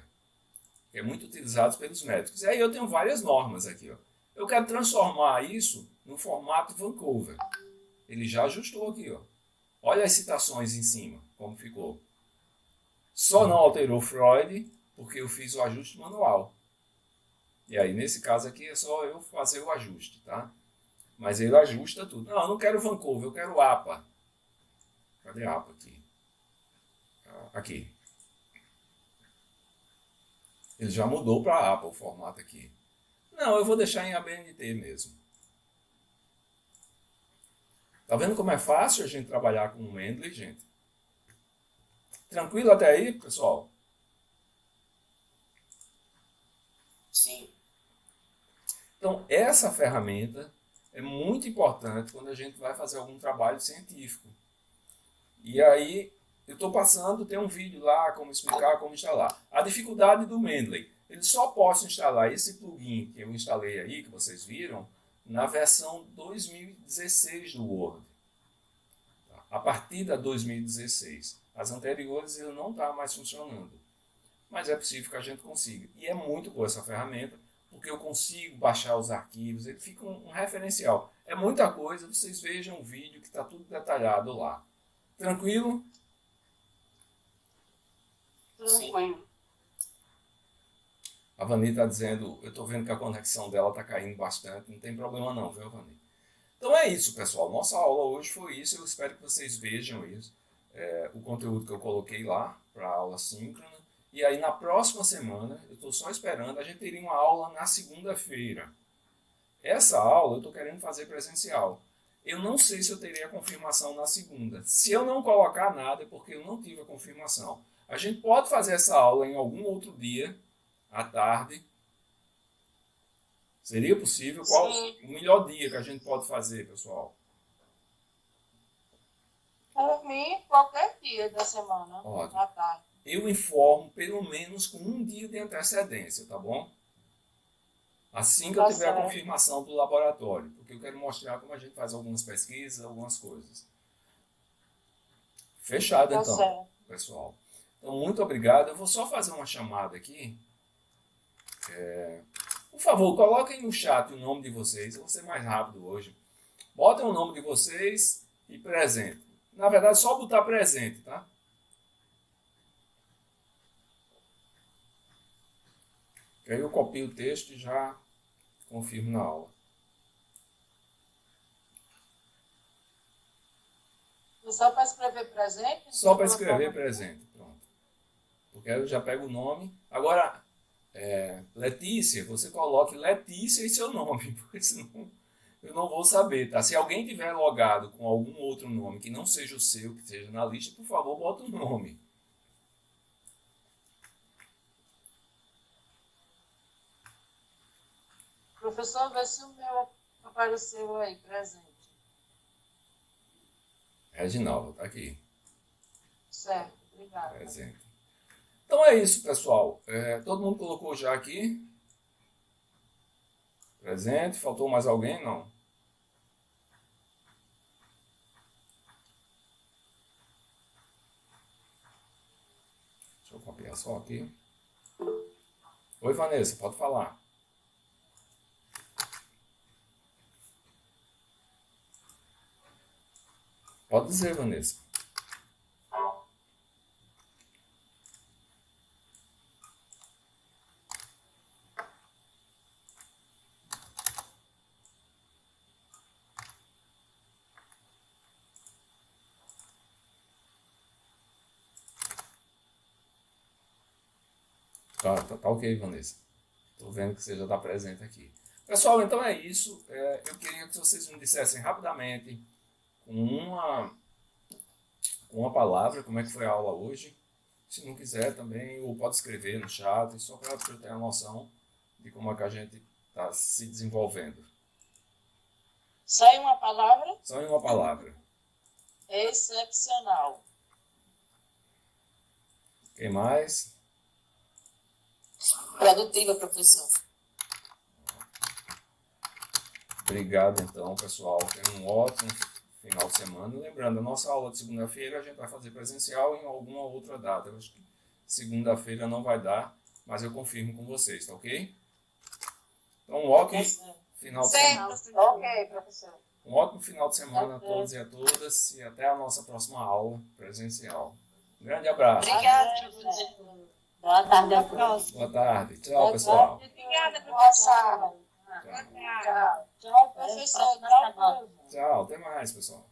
que é muito utilizada pelos médicos. E aí eu tenho várias normas aqui, ó. Eu quero transformar isso no formato Vancouver. Ele já ajustou aqui, ó. Olha as citações em cima, como ficou. Só não alterou Freud, porque eu fiz o ajuste manual. E aí, nesse caso aqui, é só eu fazer o ajuste, tá? Mas ele ajusta tudo. Não, eu não quero Vancouver, eu quero APA. Cadê a APA aqui? Aqui. Ele já mudou para APA o formato aqui. Não, eu vou deixar em ABNT mesmo. Tá vendo como é fácil a gente trabalhar com o Mendeley, gente? Tranquilo até aí, pessoal? Sim. Então, essa ferramenta é muito importante quando a gente vai fazer algum trabalho científico. E aí, eu estou passando, tem um vídeo lá, como explicar, como instalar. A dificuldade do Mendeley. Ele só posso instalar esse plugin que eu instalei aí, que vocês viram, na versão 2016 do Word. A partir da 2016. As anteriores ele não está mais funcionando. Mas é possível que a gente consiga. E é muito boa essa ferramenta, porque eu consigo baixar os arquivos, ele fica um referencial. É muita coisa, vocês vejam o vídeo que está tudo detalhado lá. Tranquilo? Tranquilo. A Vani está dizendo, eu estou vendo que a conexão dela está caindo bastante, não tem problema não, viu, Vani? Então é isso, pessoal. Nossa aula hoje foi isso, eu espero que vocês vejam isso. O conteúdo que eu coloquei lá para a aula síncrona. E aí na próxima semana, eu estou só esperando, a gente teria uma aula na segunda-feira. Essa aula eu estou querendo fazer presencial. Eu não sei se eu terei a confirmação na segunda. Se eu não colocar nada é porque eu não tive a confirmação. A gente pode fazer essa aula em algum outro dia, à tarde. Seria possível? Qual o melhor dia que a gente pode fazer, pessoal? Por mim, qualquer dia da semana, Ótimo. à tarde. Eu informo pelo menos com um dia de antecedência, tá bom? Assim que eu tiver a confirmação do laboratório, porque eu quero mostrar como a gente faz algumas pesquisas, algumas coisas. Fechado então, pessoal. Então, muito obrigado. Eu vou só fazer uma chamada aqui. Por favor, coloquem no chat o nome de vocês. Eu vou ser mais rápido hoje. Botem o nome de vocês e presente. Na verdade, só botar presente, tá? Que aí eu copio o texto e já confirmo na aula. Só para escrever presente? Só para escrever presente, pronto. Porque aí eu já pego o nome. Agora, Letícia, você coloque Letícia e seu nome, porque senão eu não vou saber, tá? Se alguém tiver logado com algum outro nome que não seja o seu, que esteja na lista, por favor, bota o nome. Professor, vê se o meu apareceu aí, presente. Reginaldo, tá aqui. Certo, obrigada. Presente. Então é isso, pessoal. Todo mundo colocou já aqui? Presente. Faltou mais alguém? Não. Deixa eu copiar só aqui. Oi, Vanessa, pode falar. Pode dizer, Vanessa. Tá ok, Vanessa. Estou vendo que você já está presente aqui. Pessoal, então é isso. Eu queria que vocês me dissessem rapidamente, com uma palavra, como é que foi a aula hoje. Se não quiser também, ou pode escrever no chat, só para eu ter a noção de como é que a gente está se desenvolvendo. Só em uma palavra? Só em uma palavra. Excepcional. Quem mais? Produtiva, professor. Obrigado, então, pessoal. Tenham um ótimo final de semana. Lembrando, a nossa aula de segunda-feira a gente vai fazer presencial em alguma outra data. Eu acho que segunda-feira não vai dar, mas eu confirmo com vocês, tá ok? Então, um ótimo final de semana. Ok, professor. Um ótimo final de semana a todos e a todas e até a nossa próxima aula presencial. Um grande abraço. Obrigada, professor. Boa tarde. Até a próxima. Boa tarde. Tchau, pessoal. Obrigada, professor. Tchau. Tchau. Tchau, professor. Tchau, Tchau, até mais, pessoal.